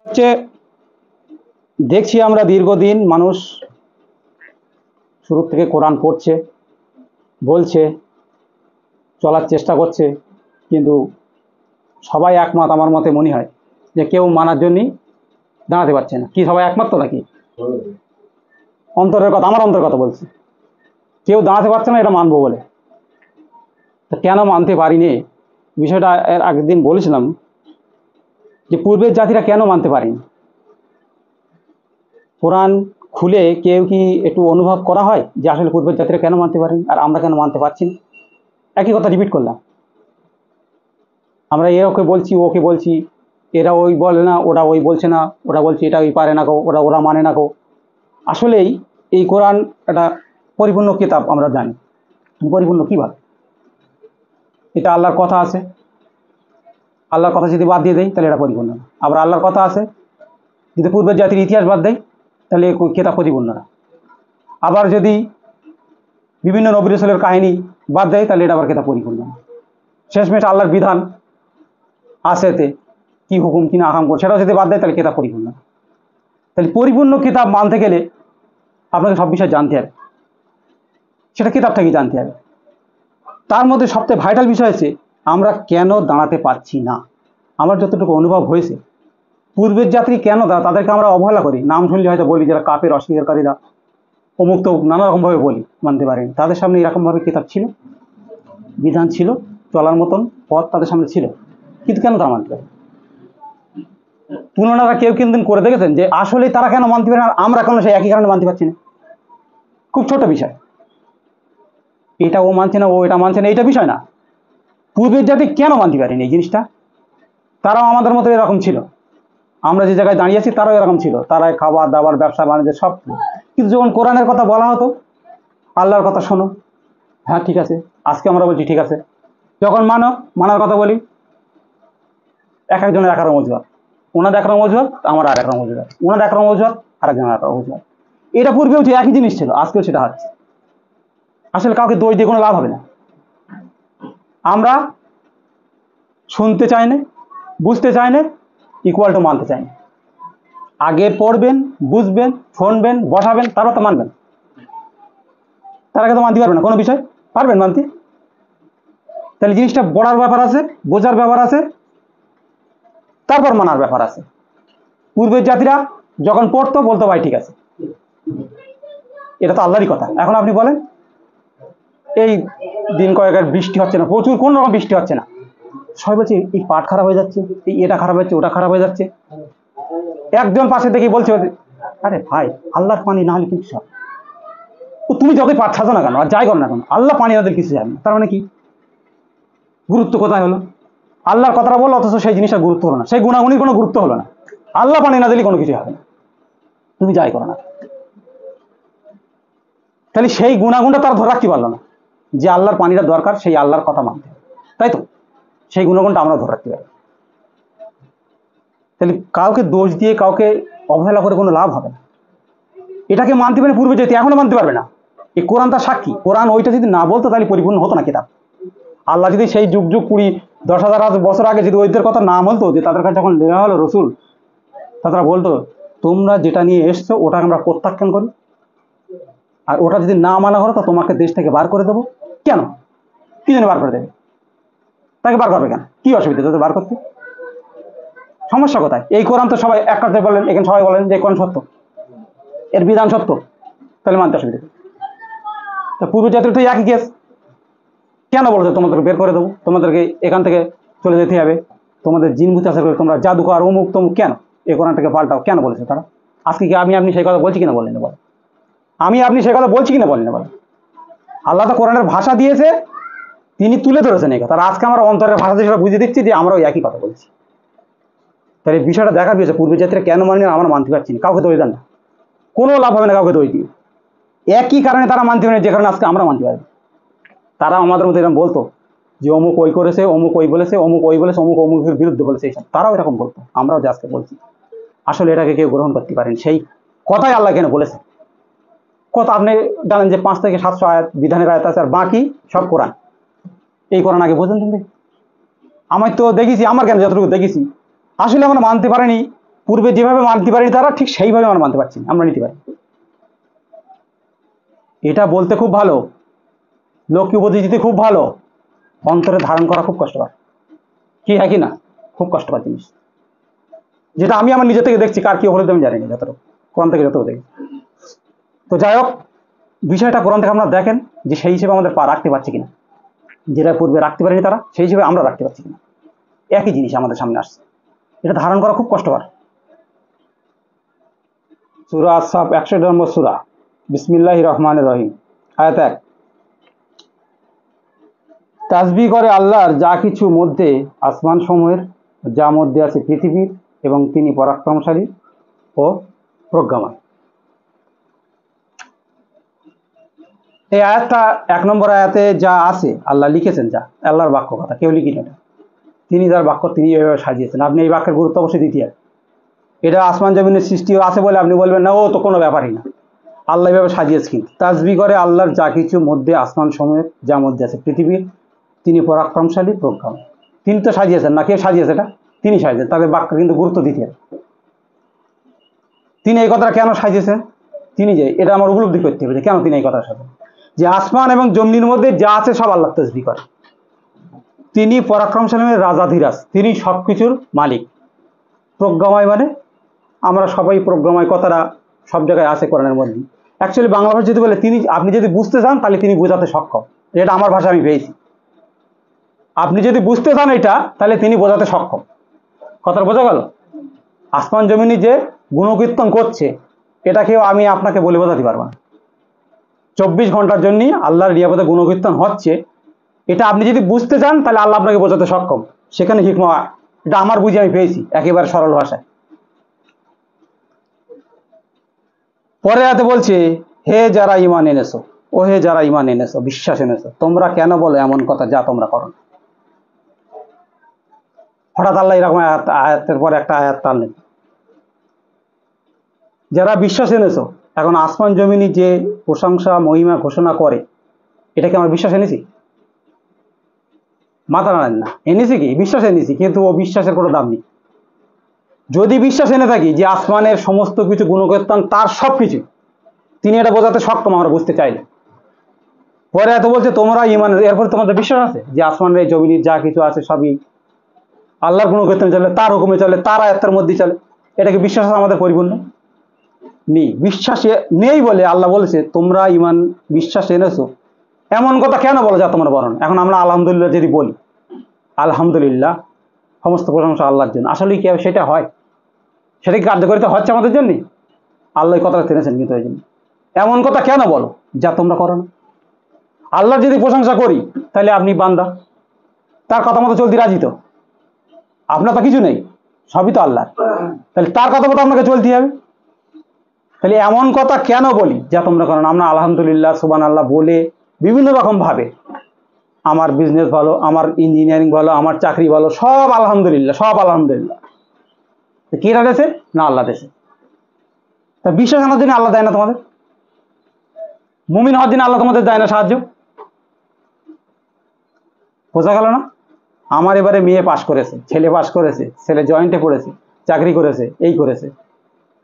হচ্ছে দেখছি আমরা দীর্ঘদিন মানুষ শুরু থেকে কোরআন পড়ছে, বলছে, চলার চেষ্টা করছে, কিন্তু সবাই একমত আমার মতে মনে হয় যে কেউ মানার জন্যই দাঁড়াতে পারছে না। কি সবাই একমত তো নাকি? অন্তরের কথা, আমার অন্তরের কথা বলছি, কেউ দাঁড়াতে পারছে না এটা মানবো বলে। তো কেন মানতে পারিনি বিষয়টা এর আগের দিন বলেছিলাম যে পূর্বের জাতিরা কেন মানতে পারেনি। কোরআন খুলে কেউ কি একটু অনুভব করা হয় যে আসলে পূর্বের জাতিরা কেন মানতে পারেনি আর আমরা কেন মানতে পারছি না? একই কথা রিপিট করলাম। আমরা ওকে বলছি, ওকে বলছি, এরা ওই বলে না, ওরা ওই বলছে না, ওরা বলছে এটা ওই পারে না গো, ওরা মানে না গো। আসলেই এই কোরআন একটা পরিপূর্ণ কিতাব আমরা জানি, পরিপূর্ণ কীভাবে? এটা আল্লাহর কথা আছে, আল্লাহর কথা যদি বাদ দিয়ে দেয় তাহলে এটা পরিপূর্ণ না। আবার আল্লাহর কথা আছে, যদি পূর্বের জাতির ইতিহাস বাদ দেয় তাহলে কিতাব পরিপূর্ণ না। আবার যদি বিভিন্ন নবী রাসূলের কাহিনী বাদ দেয় তাহলে এটা আবার কিতাব পরিপূর্ণ না। শেষমেশ আল্লাহর বিধান আছে এতে, কী হুকুম কিনা আকাম করে, সেটাও যদি বাদ দেয় তাহলে কিতাব পরিপূর্ণ না। তাহলে পরিপূর্ণ কিতাব মানতে গেলে আপনাকে সব বিষয় জানতে হবে, সেটা কিতাব থেকে জানতে হবে। তার মধ্যে সবচেয়ে ভাইটাল বিষয় হচ্ছে আমরা কেন দাঁড়াতে পারছি না। আমার যতটুকু অনুভব হয়েছে, পূর্বের জাতি কেন তাদেরকে আমরা অবহেলা করি, নাম শুনলে হয়তো বলি যারা কাফের অস্বীকারীরা, অমুক তো নানা রকমভাবে বলি, মানতে পারেনি। তাদের সামনে এরকমভাবে কিতাব ছিল, বিধান ছিল, চলার মতন পথ তাদের সামনে ছিল, কিন্তু কেন তারা মানতে পারে? তুলনাটা কেউ কিন্তু করে দেখেছেন যে আসলে তারা কেন মানতে পারে আর আমরা কেন সেই একই কারণে মানতে পারছি না? খুব ছোট বিষয়, এটা ও মানছে না, ও এটা মানছে না, এটা বিষয় না। পূর্বের জাতি কেন মানতে পারেনি এই জিনিসটা? তারাও আমাদের মতো এরকম ছিল, আমরা যে জায়গায় দাঁড়িয়ে আছি তারাও এরকম ছিল, তারাই খাবার দাবার ব্যবসা বাণিজ্য সব। কিন্তু যখন কোরআনের কথা বলা হতো, আল্লাহর কথা শোনো, হ্যাঁ ঠিক আছে, আজকে আমরা বলছি ঠিক আছে। যখন মানার কথা বলি, এক একজনের এক রকম অজুহাত, ওনাদের এক রকম অজুহাত, আমার আর এক রকম অজুহাত, ওনাদের এক রকম অজুহাত, আর একজনের এক রকম অজুহাত। এটা পূর্বেও যে একই জিনিস ছিল, আজকেও সেটা হচ্ছে। আসলে কাউকে দোষ দিয়ে কোনো লাভ হবে না। আমরা শুনতে চাই না, বুঝতে চাই না, ইকুয়াল টু মানতে চাই না। আগে পড়বেন, বুঝবেন, শুনবেন, বসাবেন, তারপর তো মানবেন। তার আগে তো মানতে পারবেন না কোনো বিষয়, পারবেন মানতে? তাহলে জিনিসটা পড়ার ব্যাপার আছে, বোঝার ব্যাপার আছে, তারপর মানার ব্যাপার আছে। পূর্বের জাতিরা যখন পড়তো বলতো ভাই ঠিক আছে, এটা তো আল্লাহরই কথা। এখন আপনি বলেন, এই দিন কয়েকের বৃষ্টি হচ্ছে না, প্রচুর কোন রকম বৃষ্টি হচ্ছে না, সবাই বলছে এই পাট খারাপ হয়ে যাচ্ছে, এই এটা খারাপ হচ্ছে, ওটা খারাপ হয়ে যাচ্ছে। একজন পাশে দেখে বলছে আরে ভাই আল্লাহর পানি না হলে কিছু হবে, তুমি যতই পাট সাজো না কেন আর যাই করো না কেন, আল্লাহ পানি না দিলে কিছু যাবে না। তার মানে কি গুরুত্ব কোথায় হলো? আল্লাহর কথাটা বললো অথচ সেই জিনিসটা গুরুত্ব হলো না, সেই গুণাগুণির কোনো গুরুত্ব হলো না। আল্লাহ পানি না দিলে কোনো কিছু হবে না, তুমি যাই করো না। তাহলে সেই গুণাগুণটা তারা ধরে রাখতে পারলো না, যে আল্লাহর পানিটা দরকার, সেই আল্লাহর কথা মানতে হবে, তাই তো? সেই গুণাগুণটা আমরা ধরে রাখতে পারি। তাহলে কাউকে দোষ দিয়ে কাউকে অবহেলা করে কোনো লাভ হবে না। এটাকে মানতে পারে পূর্বে যেতে, এখনো মানতে পারবে না। এই কোরআন তার সাক্ষী। কোরআন ওইটা যদি না বলতো তাহলে পরিপূর্ণ হতো না কিতাব। আল্লাহ যদি সেই যুগ 10,000 বছর আগে যদি ওইদের কথা না বলতো, যে তাদের কাছে যখন দেওয়া হলো রসুল, তারা বলতো তোমরা যেটা নিয়ে এসছো ওটা আমরা প্রত্যাখ্যান করি, আর ওটা যদি না মানা হলো তো তোমাকে দেশ থেকে বার করে দেবো। কেন? কি জন্য বার করে দেবে? তাকে বার করবে কেন? কি অসুবিধা তাদের বার করতে? সমস্যা কোথায়? এই কোরআন তো সবাই এক কথায় বলেন, এখানে সবাই বলেন যে কোরআন সত্য, এর বিধান সত্য, তাহলে মানতে অসুবিধা। তা পূর্ব জাতির তো একই কেস। কেন বলছো তোমাদেরকে বের করে দেবো, তোমাদেরকে এখান থেকে চলে যেতে হবে, তোমাদের জিন ভূত আছে, তোমরা জাদুকর অমুক তমুক, কেন এই কোরআনটাকে পাল্টাও? কেন বলেছে তারা? আজকে কি আপনি সেই কথা বলছি কিনা বলেন না? বলেন আপনি সেই কথা বলছি কিনা বলেন না? বলেন আল্লাহ তো কোরআনের ভাষা দিয়েছে, তিনি তুলে ধরেছেন এই কথা, আর আজকে আমরা অন্তরের ভাষা দিয়ে সেটা বুঝিয়ে দিচ্ছি যে আমরাও একই কথা বলছি। তাহলে বিষয়টা দেখা দিয়েছে পূর্বের জাতিরা কেন মানে আমরা মানতে পারছি না। কাউকে দোষ দেন না, কোনো লাভ হবে না কাউকে দোষ দিয়ে। একই কারণে তারা মানতে পারে, যে কারণে আজকে আমরা মানতে পারি। তারা আমাদের মধ্যে এরকম বলতো যে অমুক ওই করেছে, অমুক ওই বলেছে, অমুক ওই বলেছে, অমুক অমুকের বিরুদ্ধে বলেছে, এইসব তারাও এরকম বলতো, আমরাও যে আজকে বলছি। আসলে এটাকে কেউ গ্রহণ করতে পারেন, সেই কথাই আল্লাহ কেন বলেছে। কথা আপনি জানেন যে 5 থেকে 700 আয়াত বিধানের আয়াত আছে, আর বাকি সব কোরআন। এই কোরআন আগে বোঝেন তুমি? আমি তো দেখেছি, আমার কেন যতটুকু দেখেছি, আসলে আমরা মানতে পারিনি পূর্বে যেভাবে মানতে পারিনি তারা, ঠিক সেইভাবে আমরা মানতে পারছি না, আমরা নিতে পারি। এটা বলতে খুব ভালো, লোককে উপদেশ দিতে খুব ভালো, অন্তরে ধারণ করা খুব কষ্টকর। কি হ্যাঁ কি না? খুব কষ্টকর জিনিস, যেটা আমি আমার নিজে থেকে দেখছি, কার কি হলে আমি জানি না, যতটুকু কোরআন থেকে যতটুকু দেখি। তো যাই হোক, বিষয়টা কোরআন থেকে আপনারা দেখেন যে সেই হিসেবে আমাদের পা রাখতে পারছি কিনা, যেটা পূর্বে রাখতে পারিনি তারা, সেই হিসেবে আমরা রাখতে পারছি কিনা। একই জিনিস আমাদের সামনে আসছে, এটা ধারণ করা খুব কষ্টকর। সূরা আস-সাফ 61 নম্বর সূরা, বিসমিল্লাহির রহমানির রহিম, আয়াত 1। তাসবিহ করে আল্লাহর যা কিছু মধ্যে আসমান সমূহের, যা মধ্যে আছে পৃথিবীর, এবং তিনি পরাক্রমশালী ও প্রজ্ঞাময়। এই আয়াতটা 1 নম্বর আয়াতে যা আছে, আল্লাহ লিখেছেন, যা আল্লাহর বাক্য, কথা কেউ লিখিনি এটা, তিনি যার বাক্য তিনি এইভাবে সাজিয়েছেন। আপনি এই বাক্যের গুরুত্ব অবশ্যই দিতে হবে। এটা আসমান জমিনের সৃষ্টি আছে বলে আপনি বলবেন না ও তো কোনো ব্যাপারই না, আল্লাহ এইভাবে সাজিয়েছে। কিন্তু তাসবিহ করে আল্লাহর যা কিছু মধ্যে আসমান সমূহের, যা মধ্যে আছে পৃথিবীর, তিনি পরাক্রমশালী প্রজ্ঞাময়। তিনি তো সাজিয়েছেন, না কেউ সাজিয়েছে? এটা তিনি সাজিয়েছেন, তাদের বাক্য কিন্তু গুরুত্ব দিতে হবে। তিনি এই কথাটা কেন সাজিয়েছেন, তিনি যে এটা আমার উপলব্ধি করতে হবে যে কেন তিনি এই কথা সাজেন, যে আসমান এবং জমিনের মধ্যে যা আছে সব আল্লাহ তাসবিহ করে। তিনি পরাক্রমশালী রাজাধিরাজ, তিনি সব কিছুর মালিক। প্রজ্ঞাময় মানে আমরা সবাই প্রজ্ঞাময় কথাটা সব জায়গায় আছে কোরআনের মধ্যে। অ্যাকচুয়ালি বাংলা ভাষা যদি বলে তিনি, আপনি যদি বুঝতে চান তাহলে তিনি বোঝাতে সক্ষম, এটা আমার ভাষা আমি পেয়েছি। আপনি যদি বুঝতে চান এটা, তাহলে তিনি বোঝাতে সক্ষম। কথাটা বোঝা গেল? আসমান জমিনে যে গুণকীর্তন করছে, এটা কেউ আমি আপনাকে বলে বোঝাতে পারবো না। 24 ঘন্টার জন্য আল্লাহর নিয়ামতে গুণকীর্তন হচ্ছে, এটা আপনি যদি বুঝতে চান তাহলে আল্লাহ আপনাকে বোঝাতে সক্ষম। সেখানে হিকমা, এটা আমার বুঝে আমি পেয়েছি একেবারে সরল ভাষায়। পরে আয়াতে বলছে, হে যারা ঈমান এনেছো, ও হে যারা ঈমান এনেছো, বিশ্বাস এনেছো, তোমরা কেন বলো এমন কথা যা তোমরা করো না। হঠাৎ আল্লাহ এরকম আয়াতের পরে একটা আয়াত টানলেন। যারা বিশ্বাস এনেছো, এখন আসমান জমিনি যে প্রশংসা মহিমা ঘোষণা করে, এটা কি আমার বিশ্বাস এনেছি? মাথা নাড়েন না, এনেছি কি? বিশ্বাস এনেছি, কিন্তু ও বিশ্বাসের কোনো দাম নেই। যদি বিশ্বাস এনে থাকি যে আসমানের সমস্ত কিছু গুণকীর্তন তার সব কিছু, তিনি এটা বোঝাতে সক্ষম আমরা বুঝতে চাইলে। পরে এত বলছে তোমরা ঈমান, এরপরে তোমাদের বিশ্বাস আছে যে আসমানের এই জমিনের যা কিছু আছে সবই আল্লাহর গুণকীর্তন চলে, তার হুকুমে চলে, তার আয়াতের মধ্যে চলে। এটাকে বিশ্বাস আমাদের পরিপূর্ণ নেই, বিশ্বাস নেই বলে আল্লাহ বলেছে তোমরা ঈমান বিশ্বাস এনেছো এমন কথা কেন বলো যা তোমরা বলো না। এখন আমরা আলহামদুলিল্লাহ যদি বলি, আলহামদুলিল্লাহ সমস্ত প্রশংসা আল্লাহর জন্য, আসলে কি সেটা হয়? সেটা কি কার্যকরিতা হচ্ছে আমাদের জন্য? আল্লাহ কথাটা টেনেছেন, কিন্তু এই জন্য এমন কথা কেন বলো যা তোমরা করো না। আল্লাহ যদি প্রশংসা করি তাহলে আপনি বান্দা, তার কথা মতো চলতে রাজি তো? আপনার তো কিছু নেই, সবই তো আল্লাহ, তাহলে তার কথা মতো আপনাকে চলতে হবে। তাহলে এমন কথা কেন বলি যা তোমরা করো না। আমরা আলহামদুলিল্লাহ সুবহানাল্লাহ বলে বিভিন্ন রকম ভাবে, আমার বিজনেস ভালো, আমার ইঞ্জিনিয়ারিং ভালো, আমার চাকরি ভালো, সব আলহামদুলিল্লাহ, সব আলহামদুলিল্লাহ। কে দেশে না আল্লাহ দেশে। তা বিশ্বাস আনার জন্য আল্লাহ দেয় না তোমাদের? মুমিন হওয়ার জন্য আল্লাহ তোমাদের দেয় না সাহায্য? বোঝা গেল না? আমার এবারে মেয়ে পাশ করেছে, ছেলে পাশ করেছে, ছেলে জয়েন্টে পড়েছে, চাকরি করেছে, এই করেছে,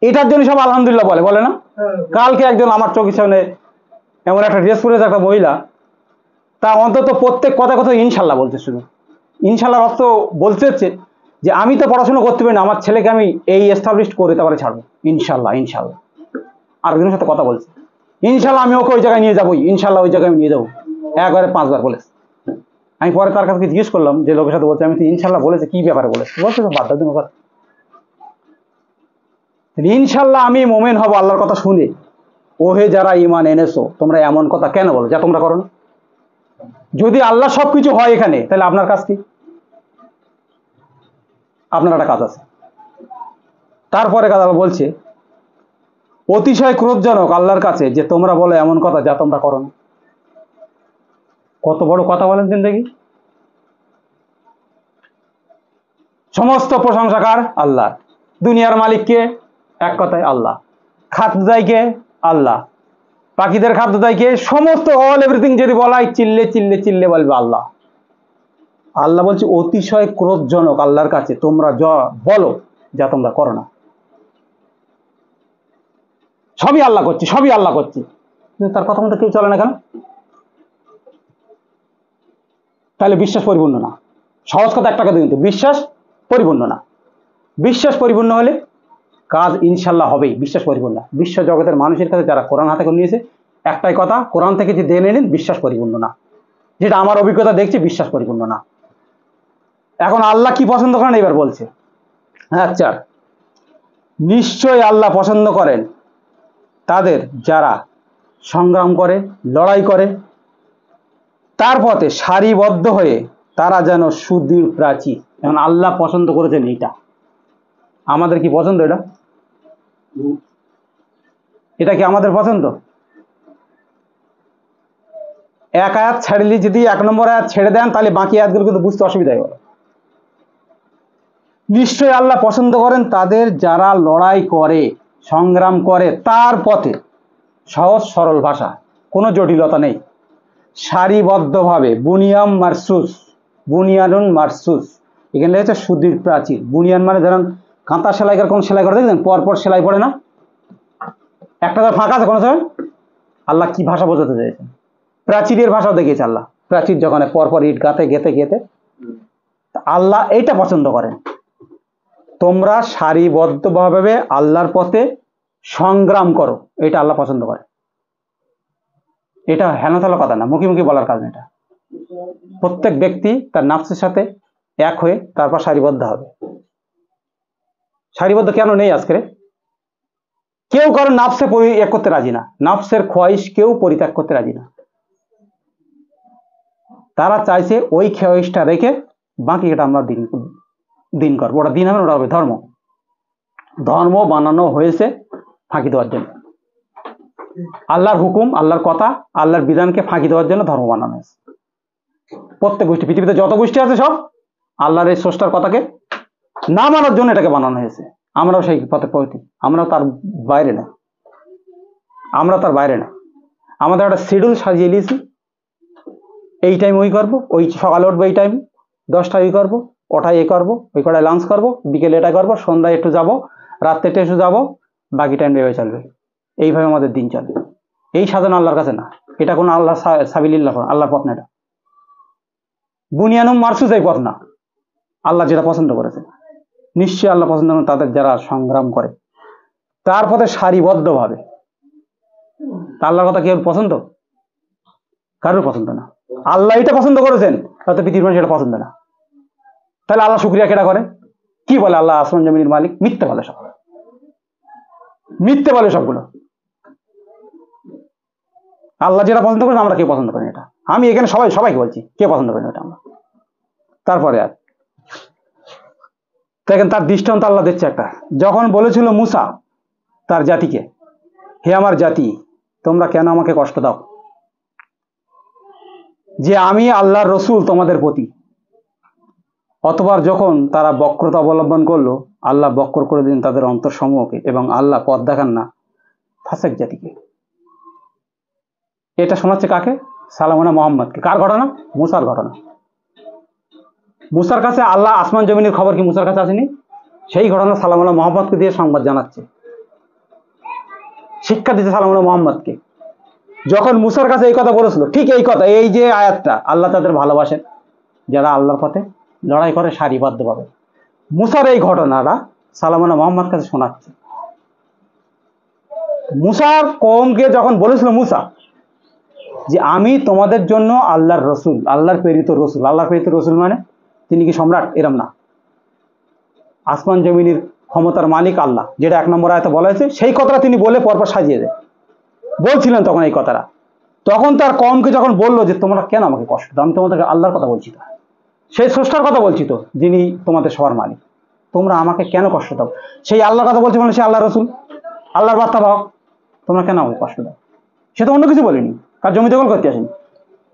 এটার জন্য সব আলহামদুলিল্লাহ বলে, বলে না? কালকে একজন আমার চোখের সামনে এমন একটা ড্রেস পরেছে একটা মহিলা, তা অন্তত প্রত্যেক কথা কথা ইনশাল্লাহ বলছে। শুধু ইনশাল্লাহ অর্থ বলতে হচ্ছে যে আমি তো পড়াশোনা করতে পারি না, আমার ছেলেকে আমি এই এস্টাবলিশ করে তারপরে ছাড়বো, ইনশাল্লাহ ইনশাল্লাহ। আরেকজনের সাথে কথা বলছে, ইনশাল্লাহ আমি ওকে ওই জায়গায় নিয়ে যাবোই, ইনশাল্লাহ ওই জায়গায় আমি নিয়ে যাবো, একবারে 5 বার বলেছে। আমি পরে তার কাছে জিজ্ঞেস করলাম, যে লোকের সাথে বলছে, আমি তো ইনশাল্লাহ বলেছে, কি ব্যাপারে বলেছে? বলছে তো বাধ্যতামূলক কথা। ইনশাল্লাহ আমি মোমেন হব আল্লাহর কথা শুনে। ওহে যারা ঈমান এনেছো, তোমরা এমন কথা কেন বলো যা তোমরা করো না। যদি আল্লাহ সবকিছু হয় এখানে, তাহলে আপনার কাজ কি? আপনার একটা কাজ আছে। তারপরে কাজ বলছে, অতিশয় ক্রোধজনক আল্লাহর কাছে যে তোমরা বলো এমন কথা যা তোমরা করো না। কত বড় কথা বলেন জিন্দেগি। সমস্ত প্রশংসাকার আল্লাহ, দুনিয়ার মালিককে, এক কথায় আল্লাহ। খাদ্য দেয় কে? আল্লাহ। পাখিদের খাদ্য দেয় কে? সমস্ত অল এভরিথিং যদি বলাই চিল্লে চিল্লে চিল্লে বলবে আল্লাহ। আল্লাহ বলছে অতিশয় ক্রোধজনক আল্লাহর কাছে তোমরা যা বলো যা তোমরা করো না। সবই আল্লাহ করছি, সবই আল্লাহ করছি, কিন্তু তার কথা মতো কেউ চলে না কেন? তাহলে বিশ্বাস পরিপূর্ণ না। সহজ কথা একটা কথা, কিন্তু বিশ্বাস পরিপূর্ণ না। বিশ্বাস পরিপূর্ণ হলে কাজ ইনশাল্লাহ হবেই। বিশ্বাস পরিপূর্ণ। বিশ্ব জগতের মানুষের কাছে যারা কোরআন হাতে করে নিয়েছে, একটাই কথা, কোরআন থেকে যে জেনে নিন বিশ্বাস পরিপূর্ণ না। যেটা আমার অভিজ্ঞতা দেখছি, বিশ্বাস পরিপূর্ণ না। এখন আল্লাহ কি পছন্দ করেন এবার বলছে। আচ্ছা, নিশ্চয় আল্লাহ পছন্দ করেন তাদের যারা সংগ্রাম করে, লড়াই করে, তার পথে সারিবদ্ধ হয়ে তারা যেন সুদৃঢ় প্রাচীর। এখন আল্লাহ পছন্দ করেছেন এইটা, আমাদের কি পছন্দ? এটা এটা কি আমাদের পছন্দ? এক আয়াত ছাড়লি, যদি 1 নম্বর আয়াত ছেড়ে দেন তাহলে বাকি আয়াতগুলো কিন্তু বুঝতে অসুবিধা হবে। নিশ্চয়ই আল্লাহ পছন্দ করেন তাদের যারা লড়াই করে, সংগ্রাম করে তার পথে, সহজ সরল ভাষা, কোনো জটিলতা নেই, সারিবদ্ধভাবে, বুনিয়াম মারসুস, বুনিয়ানুন মারসুস, এখানে হচ্ছে সুদৃঢ় প্রাচীর। বুনিয়ান মানে ধরেন কাঁথা সেলাই করে, কোন সেলাই করে দেখবেন পরপর সেলাই পড়ে না, একটা তো ফাঁকা আছে কোনো সময়। আল্লাহ কি ভাষা বোঝাতে চাইছেন? প্রাচীরের ভাষাও দেখিয়েছে আল্লাহ। প্রাচীর যখন পরপর ইট গাঁথে গেতে গেতে, আল্লাহ এইটা পছন্দ করেন। তোমরা সারিবদ্ধভাবে আল্লাহর পথে সংগ্রাম করো, এটা আল্লাহ পছন্দ করে। এটা হেনতলা কথা না, মুখে মুখে বলার কাজ না। এটা প্রত্যেক ব্যক্তি তার নাফসের সাথে এক হয়ে তারপর সারিবদ্ধ হবে। সারিবদ্ধ কেন নেই আজকে? কেউ কারো নাফসে এক করতে রাজি না, নাফসের খোয়াইশ কেউ পরিত্যাগ করতে রাজি না। তারা চাইছে ওই খোয়াইশটা রেখে বাকি এটা আমরা দিন করবো। ওটা দিন হবে না, ওটা হবে ধর্ম। ধর্ম বানানো হয়েছে ফাঁকি দেওয়ার জন্য। আল্লাহর হুকুম, আল্লাহর কথা, আল্লাহর বিধানকে ফাঁকি দেওয়ার জন্য ধর্ম বানানো হয়েছে। প্রত্যেক গোষ্ঠী, পৃথিবীতে যত গোষ্ঠী আছে সব আল্লাহর এই স্রষ্টার কথাকে না মানার জন্য এটাকে বানানো হয়েছে। আমরাও সেই পথে পৌঁছি, আমরাও তার বাইরে না, আমরা তার বাইরে না। আমাদের একটা শিডিউল সাজিয়ে নিয়েছি, এই টাইম ওই করবো, ওই সকালে উঠবো এই টাইম 10টায় ওই করবো, ওটাই এ করবো, ওই কটায় লাঞ্চ করবো, বিকেলে এটা করবো, সন্ধ্যায় একটু যাবো, রাত্রে একটু যাবো, বাকি টাইম ভেবে চলবে। এইভাবে আমাদের দিন চলে। এই সাধনা আল্লাহর কাছে না, এটা কোনো আল্লাহ সাবিলিল্লাহ, আল্লাহর পথ না। এটা বুনিয়ানুম মারসুস, এই পথ না। আল্লাহ যেটা পছন্দ করেছে, নিশ্চয়ই আল্লাহ পছন্দ করেন তাদের যারা সংগ্রাম করে তার পথে সারিবদ্ধভাবে। আল্লাহর কথা কেউ পছন্দ? কারোর পছন্দ না। আল্লাহ এটা পছন্দ করেছেন, তাতে পৃথিবীর মানুষ এটা পছন্দ না। তাহলে আল্লাহ শুকরিয়া কেটা করে? কি বলে আল্লাহ আসমান জমিনের মালিক? মিথ্যে বলে সব, মিথ্যে বলে সবগুলো। আল্লাহ যেটা পছন্দ করেন আমরা কেউ পছন্দ করি এটা। আমি এখানে সবাইকে বলছি, কে পছন্দ করেন এটা আমরা। তারপরে আর দেখেন তার দৃষ্টান্ত আল্লাহ দিচ্ছে একটা। যখন বলেছিল মুসা তার জাতিকে, হে আমার জাতি, তোমরা কেন আমাকে কষ্ট দাও, যে আমি আল্লাহর রসুল তোমাদের প্রতি। অতবার যখন তারা বক্রতা অবলম্বন করলো, আল্লাহ বক্র করে দিন তাদের অন্তরসমূহকে, এবং আল্লাহ পথ দেখান না ফাসেক জাতিকে। এটা শোনাচ্ছে কাকে? সালামুনা মোহাম্মদকে। কার ঘটনা? মুসার ঘটনা। মুসার কাছে আল্লাহ আসমান জমিনের খবর কি মুসার কাছে আসেনি? সেই ঘটনা সালামুনা মোহাম্মদকে দিয়ে সংবাদ জানাচ্ছে, শিক্ষা দিচ্ছে সালামুনা মোহাম্মদকে। যখন মুসার কাছে এই কথা বলেছিল, ঠিক এই কথা, এই যে আয়াতটা, আল্লাহ তাদের ভালোবাসেন যারা আল্লাহর পথে লড়াই করে সারিবদ্ধভাবে। মুসার এই ঘটনাটা সালামুনা মোহাম্মদ কাছে শোনাচ্ছে। মুসার কওমকে যখন বলেছিল মুসা যে আমি তোমাদের জন্য আল্লাহর রসুল, আল্লাহর প্রেরিত রসুল। আল্লাহর প্রেরিত রসুল মানে তিনি কি সম্রাট? এরম না। আসমান জমিনের ক্ষমতার মালিক আল্লাহ, যেটা 1 নম্বর আয়াতে বলা হয়েছে, সেই কথাটা তিনি বলে পরপর সাজিয়ে দেয় বলছিলেন তখন এই কথাটা। তখন তার কওমকে যখন বললো যে তোমরা কেন আমাকে কষ্ট দাও, আমি তোমাদের আল্লাহর কথা বলছি তো, সেই স্রষ্টার কথা বলছি তো, যিনি তোমাদের সবার মালিক, তোমরা আমাকে কেন কষ্ট দাও? সেই আল্লাহর কথা বলছে বলে সে আল্লাহ রসুল, আল্লাহর বার্তা পাও, তোমরা কেন আমাকে কষ্ট দাও? সে তো অন্য কিছু বলেনি, কার জমি দখল করতে আসেনি,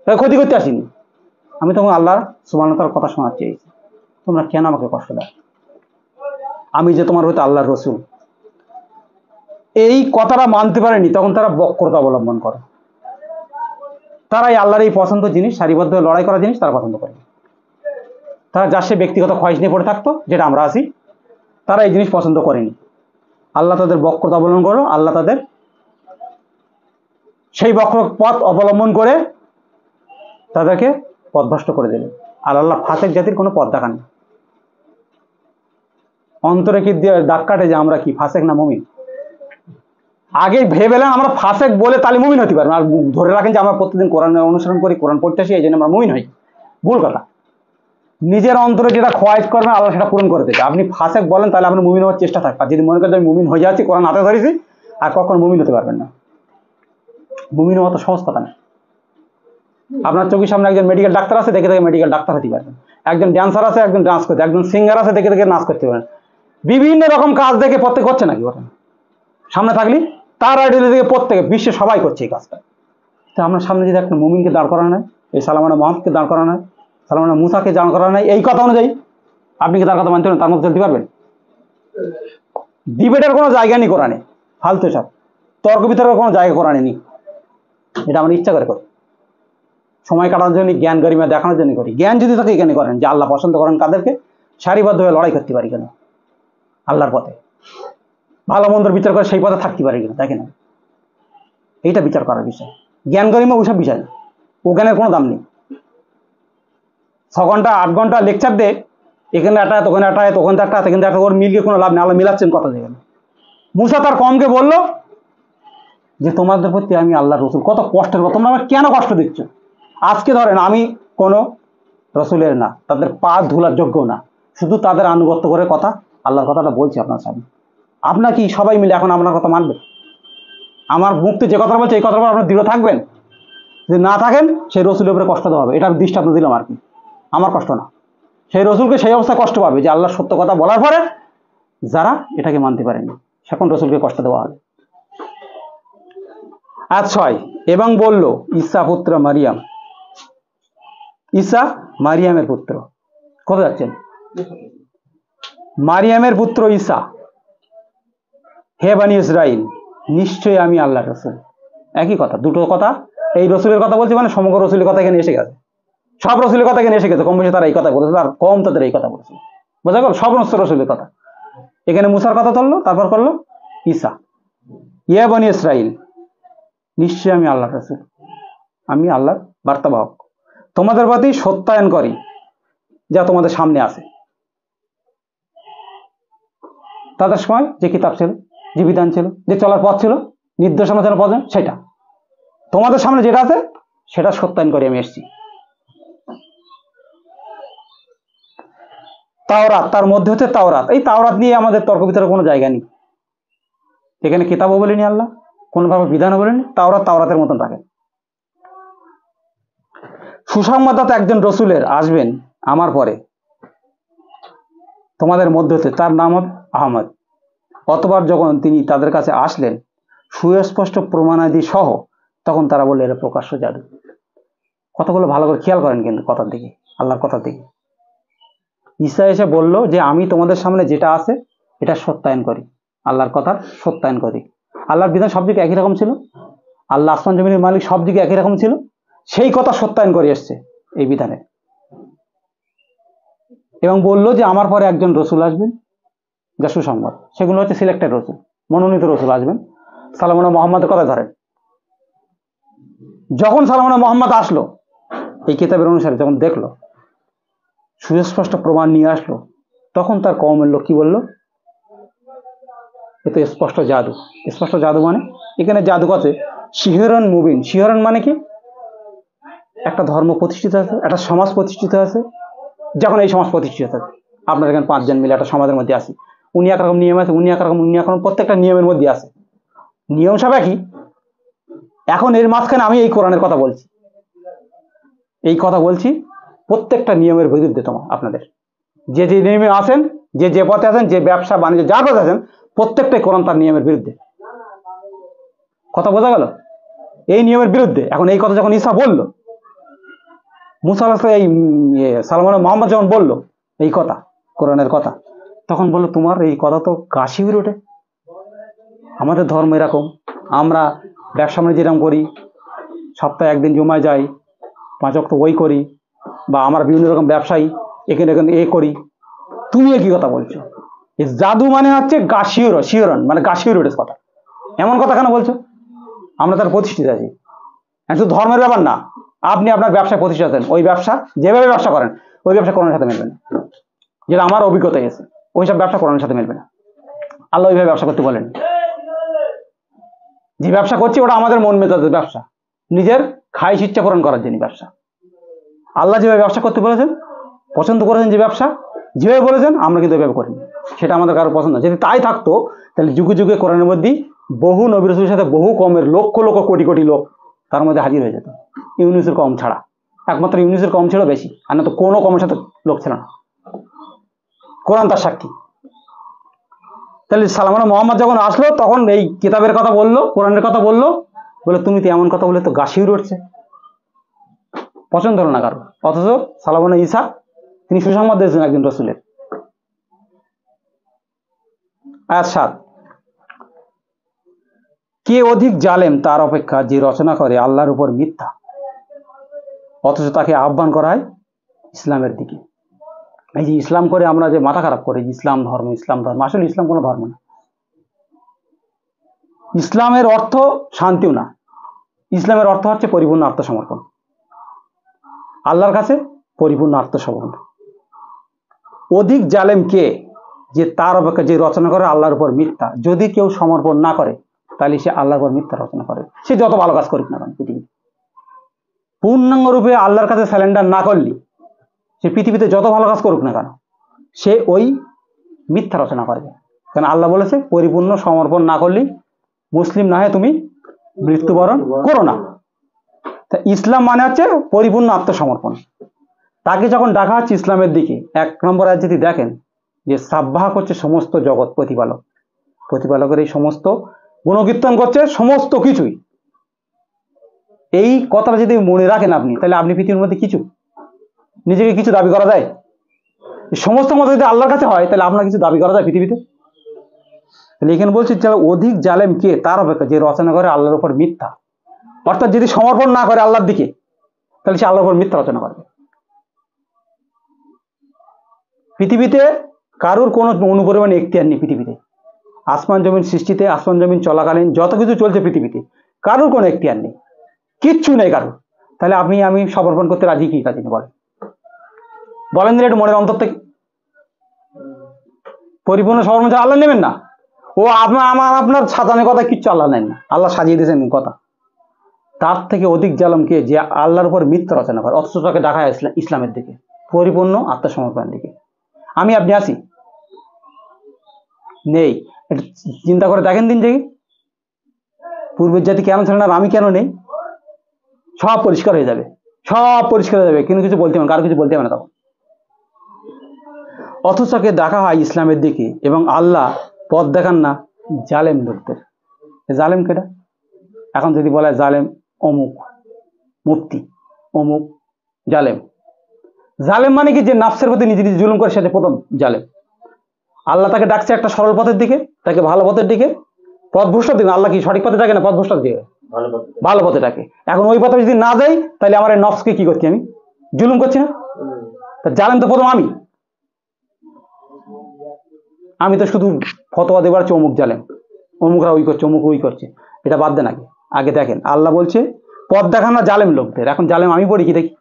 তাই ক্ষতি করতে আসেনি। আমি তোমাকে আল্লাহর সুবহানাহু ওয়া তাআলার কথা শোনাতে চেয়েছি, তোমরা কেন আমাকে কষ্ট দাও? আমি যে তোমার হয়তো আল্লাহর রসুল। এই কথাটা মানতে পারেনি, তখন তারা বক্রতা অবলম্বন করে। তারাই আল্লাহর এই পছন্দ জিনিস, সারিবদ্ধ লড়াই করা জিনিস তারা পছন্দ করে। তারা যার সে ব্যক্তিগত খয়েশ নিয়ে পড়ে থাকতো, যেটা আমরা আছি, তারা এই জিনিস পছন্দ করেনি। আল্লাহ তাদের বক্রতা অবলম্বন করো, আল্লাহ তাদের সেই বক্র পথ অবলম্বন করে তাদেরকে পথভ্রষ্ট করে দিলেন। আর আল্লাহ ফাসেক জাতির কোনো পথ দেখান না। অন্তরে কি দাগ কাটে যে আমরা কি ফাসেক না মুমিন? আগে ভেবেলেন আমরা ফাসেক বলে তাহলে মুমিন হতে পারবো, আর ধরে রাখেন যে আমরা প্রতিদিন কোরআন অনুসরণ করি, কোরআন পড়তে আসি, এই জন্য আমরা মুমিন হই। ভুল কথা। নিজের অন্তরে যেটা খোয়াইশ করবেন আল্লাহ সেটা পূরণ করে দেবে। আপনি ফাসেক বলেন তাহলে আপনার মুমিন হওয়ার চেষ্টা থাকবে। আর যদি মনে করেন আমি মুমিন হয়ে যাচ্ছি, কোরআন হাতে ধরেছি, আর কখনো মুমিন হতে পারবেন না। মুমিন হওয়া তো সহজ কথা না। আপনার চোখের সামনে একজন মেডিকেল ডাক্তার আছে, দেখে দেখে মেডিকেল ডাক্তার হতে পারবেন। একজন ড্যান্সার আছে, একজন ডান্স করতে, একজন সিঙ্গার আছে, দেখে দেখে নাচ করতে পারেন। বিভিন্ন রকম কাজ দেখে প্রত্যেক করছে নাকি করেন? সামনে থাকলে তার আইডিয়া দেখে প্রত্যেকে বিশ্বে সবাই করছে এই কাজটা। তো আপনার সামনে যদি একটা মুমিনকে দাঁড় করানো হয়, এই সালামানা মোহাম্মদকে দাঁড় করানো হয়, সালামানা মুসাকে দাঁড় করানো হয়, এই কথা অনুযায়ী আপনি কি তার কথা মানতে পারেন? তার মধ্যে চলতে পারবেন? ডিবেটের কোনো জায়গা নেই কোরআনে, ফালতু সব তর্ক বিতর্কের কোনো জায়গা কোরআনে নেই। এটা আমরা ইচ্ছা করে করি, সময় কাটানোর জন্য, জ্ঞান গরিমা দেখানোর জন্য করি। জ্ঞান যদি থাকে এখানে করেন যে আল্লাহ পছন্দ করেন কাদেরকে, সারিবদ্ধভাবে লড়াই করতে পারি কেন আল্লাহর পথে, ভালো মন্দের বিচার করে সেই পথে থাকতে পারি কিনা, দেখেন এইটা বিচার করার বিষয়। জ্ঞান গরিমা ওইসব বিষয় না, ও জ্ঞানের কোনো দাম নেই। 6 ঘন্টা 8 ঘন্টা লেকচার দে, এখানে একটা ওখানে একটা ওখানে একটা এখানে একটা, ওর মিলকে কোনো লাভ নেই। আল্লাহ মিলাচ্ছেন কথা দেখেন। মুসা তার কমকে বলল যে তোমাদের প্রতি আমি আল্লাহ রসুল, কত কষ্টের কথা, তোমরা আমার কেন কষ্ট দিচ্ছ? আজকে ধরেন আমি কোনো রসুলের না, তাদের পা ধুলার যোগ্য না, শুধু তাদের আনুগত্য করে কথা আল্লাহর কথাটা বলছি আপনার সামনে। আপনার কি সবাই মিলে এখন আপনার কথা মানবে? আমার মুক্তি যে কথা বলছে এই কথার উপর আপনার দৃঢ় থাকবেন? যদি না থাকেন সেই রসুলের উপরে কষ্ট দেওয়া হবে, এটা দৃষ্টান্ত দিলাম আর কি, আমার কষ্ট না। সেই রসুলকে সেই অবস্থায় কষ্ট পাবে যে আল্লাহর সত্য কথা বলার পরে যারা এটাকে মানতে পারেনি, সেখন রসুলকে কষ্ট দেওয়া হবে। আজ 6 এবং বলল ঈসা পুত্র মারিয়াম, ঈসা মারিয়ামের পুত্র। কোথায় যাচ্ছেন? মারিয়ামের পুত্র ঈসা, হে বানি ইসরাইল, নিশ্চয়ই আমি আল্লাহ রসুল। একই কথা, দুটো কথা। এই রসুলের কথা বলছি মানে সমগ্র রসুলের কথা এখানে এসে গেছে, সব রসুলের কথা এখানে এসে গেছে। কম বেশি তারা এই কথা বলেছিল, আর কম তাদের এই কথা বলেছিল, বোঝা গেল? সব রসুলের কথা এখানে মুসার কথা ধরলো, তারপর করলো ঈসা। ইয়া বানি ইসরাইল, নিশ্চয়ই আমি আল্লাহ রসুল, আমি আল্লাহর বার্তাবাহক, তোমাদের প্রতি সত্যায়ন করি যা তোমাদের সামনে আছে। তাদের সময় যে কিতাব ছিল, যে বিধান ছিল, যে চলার পথ ছিল, নির্দেশনা ছিল পথ, সেটা তোমাদের সামনে যেটা আছে সেটা সত্যায়ন করে আমি এসেছি। তাওরাত, তার মধ্যে হচ্ছে তাওরাত। এই তাওরাত নিয়ে আমাদের তর্ক বিতর্কের কোনো জায়গা নেই। এখানে কিতাবও বলেনি আল্লাহ, কোনোভাবে বিধানও বলেনি। তাওরাত তাওরাতের মতন রাখেন। সুসংবাদদাতা একজন রসুলের আসবেন আমার পরে, তোমাদের মধ্যে হতে, তার নাম হবে আহমদ। অতবার যখন তিনি তাদের কাছে আসলেন সুস্পষ্ট প্রমাণাদি সহ, তখন তারা বললে এরা প্রকাশ্য জাদু। কথাগুলো ভালো করে খেয়াল করেন কিন্তু কথার দিকে, আল্লাহর কথার দিকে। ঈসা এসে বলল যে আমি তোমাদের সামনে যেটা আছে এটা সত্যায়ন করি, আল্লাহর কথা সত্যায়ন করি। আল্লাহর বিধান সব দিকে একই রকম ছিল, আল্লাহ আসমান জমিনের মালিক সব দিকে একই রকম ছিল, সেই কথা সত্যায়ন করে এসছে এই বিধানে। এবং বলল যে আমার পরে একজন রসুল আসবেন যা সুসংবাদ, সেগুলো হচ্ছে সিলেক্টেড রসুল, মনোনীত রসুল আসবেন। সালামুনা মোহাম্মদের কথা ধরেন, যখন সালামুনা মোহাম্মদ আসলো এই কিতাবের অনুসারে, যখন দেখলো সুস্পষ্ট প্রমাণ নিয়ে আসলো, তখন তার কওমের লোক কি বলল? এ তো স্পষ্ট জাদু। স্পষ্ট জাদু মানে এখানে জাদু আছে শিহরণ মুবিন। শিহরণ মানে কি? একটা ধর্ম প্রতিষ্ঠিত আছে, একটা সমাজ প্রতিষ্ঠিত আছে। যখন এই সমাজ প্রতিষ্ঠিত আছে, আপনার এখানে 5 জন মিলে একটা সমাজের মধ্যে আসি, উনি একরকম নিয়ম আছে, উনি একরকম, উনি একরকম, প্রত্যেকটা নিয়মের মধ্যে আছে, নিয়ম সব একই। এখন এর মাঝখানে আমি এই কোরআনের কথা বলছি, এই কথা বলছি প্রত্যেকটা নিয়মের বিরুদ্ধে। তোমার আপনাদের যে যে নিয়মে আছেন, যে যে পথে আছেন, যে ব্যবসা বাণিজ্য যার পথে আছেন, প্রত্যেকটাই কোরআন তার নিয়মের বিরুদ্ধে। কথা বোঝা গেল? এই নিয়মের বিরুদ্ধে। এখন এই কথা যখন ঈসা বলল, মুসা আলাইহিস সালাম, এই সালামুনা মোহাম্মদ যখন বলল এই কথা, কোরআনের কথা, তখন বললো তোমার এই কথা তো গা শিউরে ওঠে। আমাদের ধর্ম এরকম, আমরা ব্যবসা বাণিজ্য এরকম করি, সপ্তাহে একদিন জমায় যাই, 5 ওয়াক্ত ওই করি, বা আমরা বিভিন্ন রকম ব্যবসায়ী এখানে এখানে এ করি, তুমি কি কথা বলছো? জাদু মানে হচ্ছে গা শিউরন, মানে গা শিউরে ওঠে কথা। এমন কথা কেন বলছো? আমরা তার প্রতিষ্ঠিত আছি। শুধু ধর্মের ব্যাপার না, আপনি আপনার ব্যবসায় প্রতিষ্ঠিত আছেন, ওই ব্যবসা যেভাবে ব্যবসা করেন ওই ব্যবসা কোরআনের সাথে মিলবে না। যেটা আমার অভিজ্ঞতা গেছে, ওই সব ব্যবসা কোরআনের সাথে মিলবে না। আল্লাহ ওইভাবে ব্যবসা করতে বলেন। যে ব্যবসা করছি ওটা আমাদের মন মেজাজের ব্যবসা, নিজের খাইশ ইচ্ছা পূরণ করার জন্য ব্যবসা। আল্লাহ যেভাবে ব্যবসা করতে বলেছেন, পছন্দ করেছেন যে ব্যবসা যেভাবে বলেছেন, আমরা কিন্তু ওইভাবে করিনি। সেটা আমাদের কারো পছন্দ না। যদি তাই থাকতো তাহলে যুগে যুগে কোরআনের মধ্যেই বহু নবী রাসূলের সাথে বহু কমের লক্ষ লক্ষ কোটি কোটি লোক তার মধ্যে হাজির হয়ে যেত, ইউনুসের কম ছাড়া। একমাত্র ইউনুসের কম ছিল বেশি, আর না তো কোনো কমের সাথে লোক ছিল না। কোরআন তার সাক্ষী। তাহলে সালমান মোহাম্মদ যখন আসলো তখন এই কিতাবের কথা বললো, কোরআনের কথা বললো, বলে তুমি তো এমন কথা বলে তো গা শিউরে উঠছে, পছন্দ হলো না কারো। অথচ সালমান ঈসা তিনি সুসংবাদ দিয়েছেন একজন রসুলের। আয়াত 7, কে অধিক জালেম তার অপেক্ষা যে রচনা করে আল্লাহর উপর মিথ্যা, অথচ তাকে আহ্বান করা হয় ইসলামের দিকে। এই যে ইসলাম করে আমরা যে মাথা খারাপ করি, ইসলাম ধর্ম, ইসলাম ধর্ম, আসলে ইসলাম কোনো ধর্ম না। ইসলামের অর্থ শান্তিও না, ইসলামের অর্থ হচ্ছে পরিপূর্ণ আত্মসমর্পণ, আল্লাহর কাছে পরিপূর্ণ আত্মসমর্পণ। অধিক জালেম কে, যে তার অপেক্ষা যে রচনা করে আল্লাহর উপর মিথ্যা। যদি কেউ সমর্পণ না করে তাহলে সে আল্লাহর উপর মিথ্যা রচনা করে, সে যত ভালো কাজ করুক না কেন পৃথিবীতে। পূর্ণাঙ্গ রূপে আল্লাহর কাছে স্যালেন্ডার না করলে সে পৃথিবীতে যত ভালো কাজ করুক না কেন সে ওই মিথ্যা রচনা করবে। কারণ আল্লাহ বলেছে পরিপূর্ণ সমর্পণ না করলেই মুসলিম না হয় তুমি মৃত্যুবরণ করো না। তা ইসলাম মানে হচ্ছে পরিপূর্ণ আত্মসমর্পণ। তাকে যখন ডাকা হচ্ছে ইসলামের দিকে, 1 নম্বর আয়াত যদি দেখেন যে সাব্বাহ করছে সমস্ত জগৎ প্রতিপালক, প্রতিপালকের এই সমস্ত গুণকীর্তন করছে সমস্ত কিছুই। এই কথাটা যদি মনে রাখেন আপনি, তাহলে আপনি পৃথিবীর মধ্যে কিছু নিজেকে কিছু দাবি করা যায়? সমস্ত মতো যদি আল্লাহর কাছে হয় তাহলে আপনার কিছু দাবি করা যায় পৃথিবীতে? তাহলে এখানে বলছি যে অধিক জালেম কে তার অপেক্ষা যে রচনা করে আল্লাহর উপর মিথ্যা। অর্থাৎ যদি সমর্পণ না করে আল্লাহর দিকে তাহলে সে আল্লাহর উপর মিথ্যা রচনা করবে। পৃথিবীতে কারোর কোনো অনুপরিমাণ এখতিয়ার নেই পৃথিবীতে। আসমান জমিন সৃষ্টিতে, আসমান জমিন চলাকালীন যত কিছু চলছে পৃথিবীতে কারোর কোনো এখতিয়ার নেই, কিচ্ছু নেই কারোর। তাহলে আপনি আমি সমর্পণ করতে রাজি কি কাজে বলেন? বলেন দিন একটু মনের অন্তর থেকে। পরিপূর্ণ সমর্পণ আল্লাহ নেবেন না। ও আপনার সাজানোর কথা কিচ্ছু আল্লাহ নেন না, আল্লাহ সাজিয়ে দিয়েছেন কথা। তার থেকে অধিক জালেমকে যে আল্লাহর উপর মিথ্যা রচনা করে, অথচ তাকে ডাকা ইসলামের দিকে, পরিপূর্ণ আত্মসমর্পণের দিকে। আমি আপনি আছি নেই? একটু চিন্তা করে দেখেন দিন যে পূর্বের জাতি কেন ছিল না, আমি কেন নেই? সব পরিষ্কার হয়ে যাবে, সব পরিষ্কার হয়ে যাবে, কিন্তু কিছু বলতে হবে না, কারো কিছু বলতে হবে না তখন। অথচ কে ডাকা হয় ইসলামের দিকে এবং আল্লাহ পথ দেখান না জালেম লোকদের। জালেম কেটা? এখন যদি বলা জালেম অমুক মুফতি, অমুক জালেম। জালেম মানে কি? যে নাফসের প্রতি নিজে নিজে জুলুম করে সেটা প্রথম জালেম। আল্লাহ তাকে ডাকছে একটা সরল পথের দিকে, তাকে ভালো পথের দিকে, পথভ্রষ্ট দিকে। আল্লাহ কি সঠিক পথে ডাকে না পথভ্রষ্ট দিকে? ভালো পথে ডাকে। এখন ওই পথে যদি না যাই তাহলে আমার এই নফসকে কি করছি? আমি জুলুম করছি না? তা জালেম তো প্রথম আমি তো শুধু ফতোয়া দেবার হচ্ছে অমুক জালেম, অমুকরা ওই করছে, অমুক ওই করছে। এটা বাদ দেন, আগে দেখেন আল্লাহ বলছে পথ দেখান না জালেম লোকদের। এখন জালেম আমি পড়ি কি দেখি?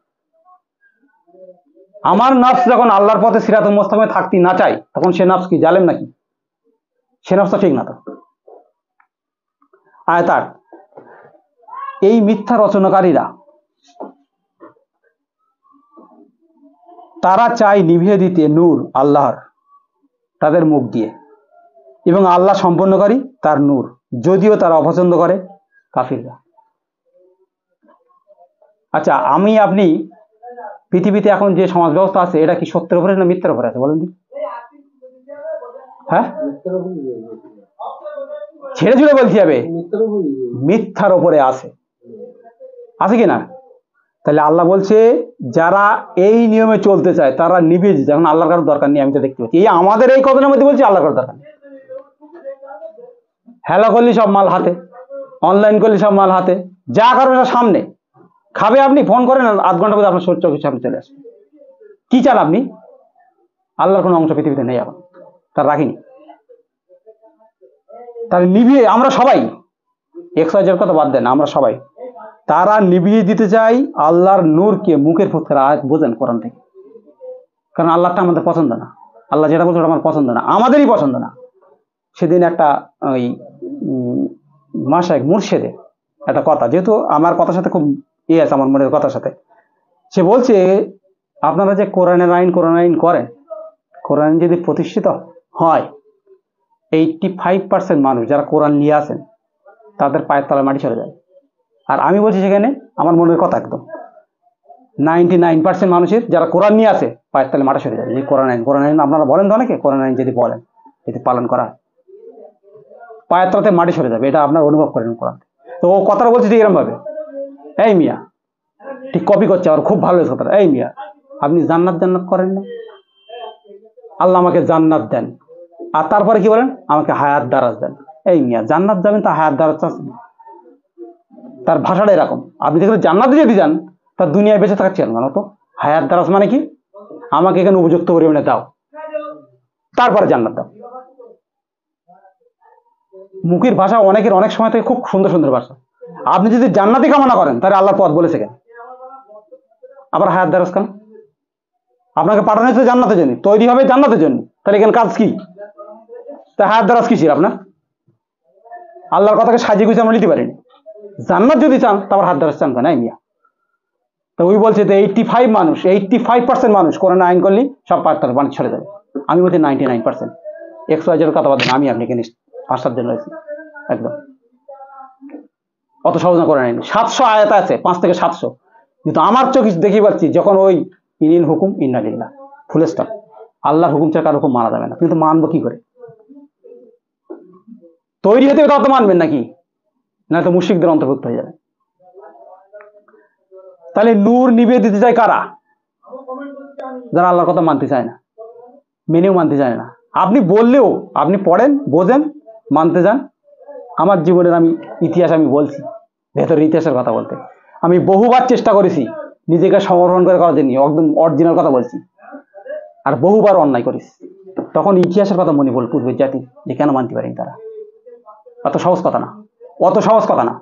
আমার নফস যখন আল্লাহর পথে সিরাতুল মুস্তাকিমে থাকতে না চাই তখন সে নফস কি জালেম নাকি? সে নফস ঠিক না তো। আয়াত 8, এই মিথ্যা রচনাকারীরা তারা চায় নিভিয়ে দিতে নূর আল্লাহর তাদের মুখ দিয়ে, এবং আল্লাহ সম্পন্নকারী তার নূর, যদিও তারা অপছন্দ করে কাফিররা। আচ্ছা, আমি আপনি পৃথিবীতে এখন যে সমাজ ব্যবস্থা আছে এটা কি সত্যের উপরে না মিথ্যার উপরে আছে বলেন দিন? হ্যাঁ, ছেড়ে ছুড়ে বলতে হবে মিথ্যার উপরে আছে কি না? তাহলে আল্লাহ বলছে যারা এই নিয়মে চলতে চায় তারা নিভে যেতে, এখন আল্লাহর কারোর দরকার নেই। আমি তো দেখতে পাচ্ছি এই আমাদের এই কথার মধ্যে বলছি আল্লাহর কারোর দরকার নেই। হ্যালো করলি সব মাল হাতে, অনলাইন করলি সব মাল হাতে, যা কারো সামনে খাবে, আপনি ফোন করেন 8 ঘন্টা পরে আপনার শরীর চোখের সামনে চলে আসবে। কি চান আপনি? আল্লাহর কোনো অংশ পৃথিবীতে নেই এখন, তার রাখিনি। তাহলে নিভিয়ে আমরা সবাই XYZ কথা বাদ দেন, আমরা সবাই, তারা নিভিয়ে দিতে চাই আল্লাহর নূরকে। মুখের ফুৎকার আয়াত বোঝেন কোরআন থেকে, কারণ আল্লাহটা আমাদের পছন্দ না। আল্লাহ যেটা বলছে ওটা আমার পছন্দ না, আমাদেরই পছন্দ না। সেদিন একটা ওই মাশায়েখ মুর্শেদে একটা কথা, যেহেতু আমার কথার সাথে খুব আছে, আমার মনের কথার সাথে, সে বলছে আপনারা যে কোরআনের আইন করেন, কোরআন যদি প্রতিষ্ঠিত হয় 85% মানুষ যারা কোরআন নিয়ে আসেন তাদের পায়ের তলায় মাটি সরে যায়। আর আমি বলছি সেখানে আমার মনের কথা একদম 99% মানুষের যারা কোরআন নিয়ে আসে পায়ের তলায় মাটি সরে যায়। যে কোরআন আইন আপনারা বলেন তো অনেকে, কোরআন আইন যদি বলেন, যদি পালন করা হয় পায়ের তলাতে মাটি সরে যাবে, এটা আপনার অনুভব করেন কোরআন। তো ও কথাটা বলছে যে এরকম ভাবে, এই মিয়া ঠিক কপি করছে, আর খুব ভালো লেগেছে কথাটা। এই মিয়া আপনি জান্নাত করেন না, আল্লাহ আমাকে জান্নাত দেন, আর তারপরে কি বলেন আমাকে হায়াত দারাজ দেন। এই মিয়া জান্নাত যাবেন তা হায়াত দারাজ চাচ্ছেন, তার ভাষাটা এরকম। আপনি দেখলে জান্নাতে যদি যান তার দুনিয়ায় বেঁচে থাকার চেয়ার তো হায়াত দারাজ মানে কি, আমাকে এখানে উপযুক্ত পরিমাণে দাও, তারপরে জান্নাত দাও। মুখের ভাষা অনেকের অনেক সময় থেকে খুব সুন্দর সুন্দর ভাষা। আপনি যদি জান্নাতি কামনা করেন তাহলে আল্লাহর পথ বলেছে কেন, আবার হায়াত দারাজ কেন? আপনাকে পাঠানো হয়েছে জান্নাতের জন্য, তৈরি হবে জান্নাতের জন্য, তাহলে এখানে কাজ কি? তা হায়াত দারাজ কি ছিল আপনার? আল্লাহর কথাকে সাজিয়ে গুছিয়ে আমরা নিতে পারিনি। জান্নাত যদি চান তারপর হাত দারাজ চান কেন? মিয়া তো ওই বলছে যে 85% মানুষ কোরআন আইন করলে সব পার্টার বাণিজ্য ছড়ে যাবে। আমি বলছি 99%। XYZ কথা বাদ দেন, আমি আপনি এখানে 5-7 জন রয়েছি, একদম অত সহজ না কোরআন আইন। 700 আয়াত আছে, 5 থেকে 700, কিন্তু আমার চোখ দেখি পাচ্ছি যখন ওই ইনিল হুকুম ইন্নালিল্লাহ ফুল স্টপ, আল্লাহর হুকুম ছাড়া কারো হুকুম মানা যাবে না। কিন্তু মানবো কি করে? তৈরি হতে তত মানবেন নাকি, না তো মুশরিকদের অন্তর্ভুক্ত হয়ে যাবে। তাহলে নূর নিভিয়ে দিতে চায় কারা? যারা আল্লাহর কথা মানতে চায় না, মেনেও মানতে চায় না। আপনি বললেও, আপনি পড়েন, বোঝেন, মানতে যান। আমার জীবনের ইতিহাস আমি বলছি, ভেতরের ইতিহাসের কথা বলতে আমি বহুবার চেষ্টা করেছি নিজেকে সমর্পণ করে করার জন্য, একদম অরিজিনাল কথা বলছি, আর বহুবার অন্যায় করেছি। তখন ইতিহাসের কথা মনে পড়ল, পূর্বের জাতি যে কেন মানতে পারেনি তারা। অত সহজ কথা না, অত সহজ কথা না।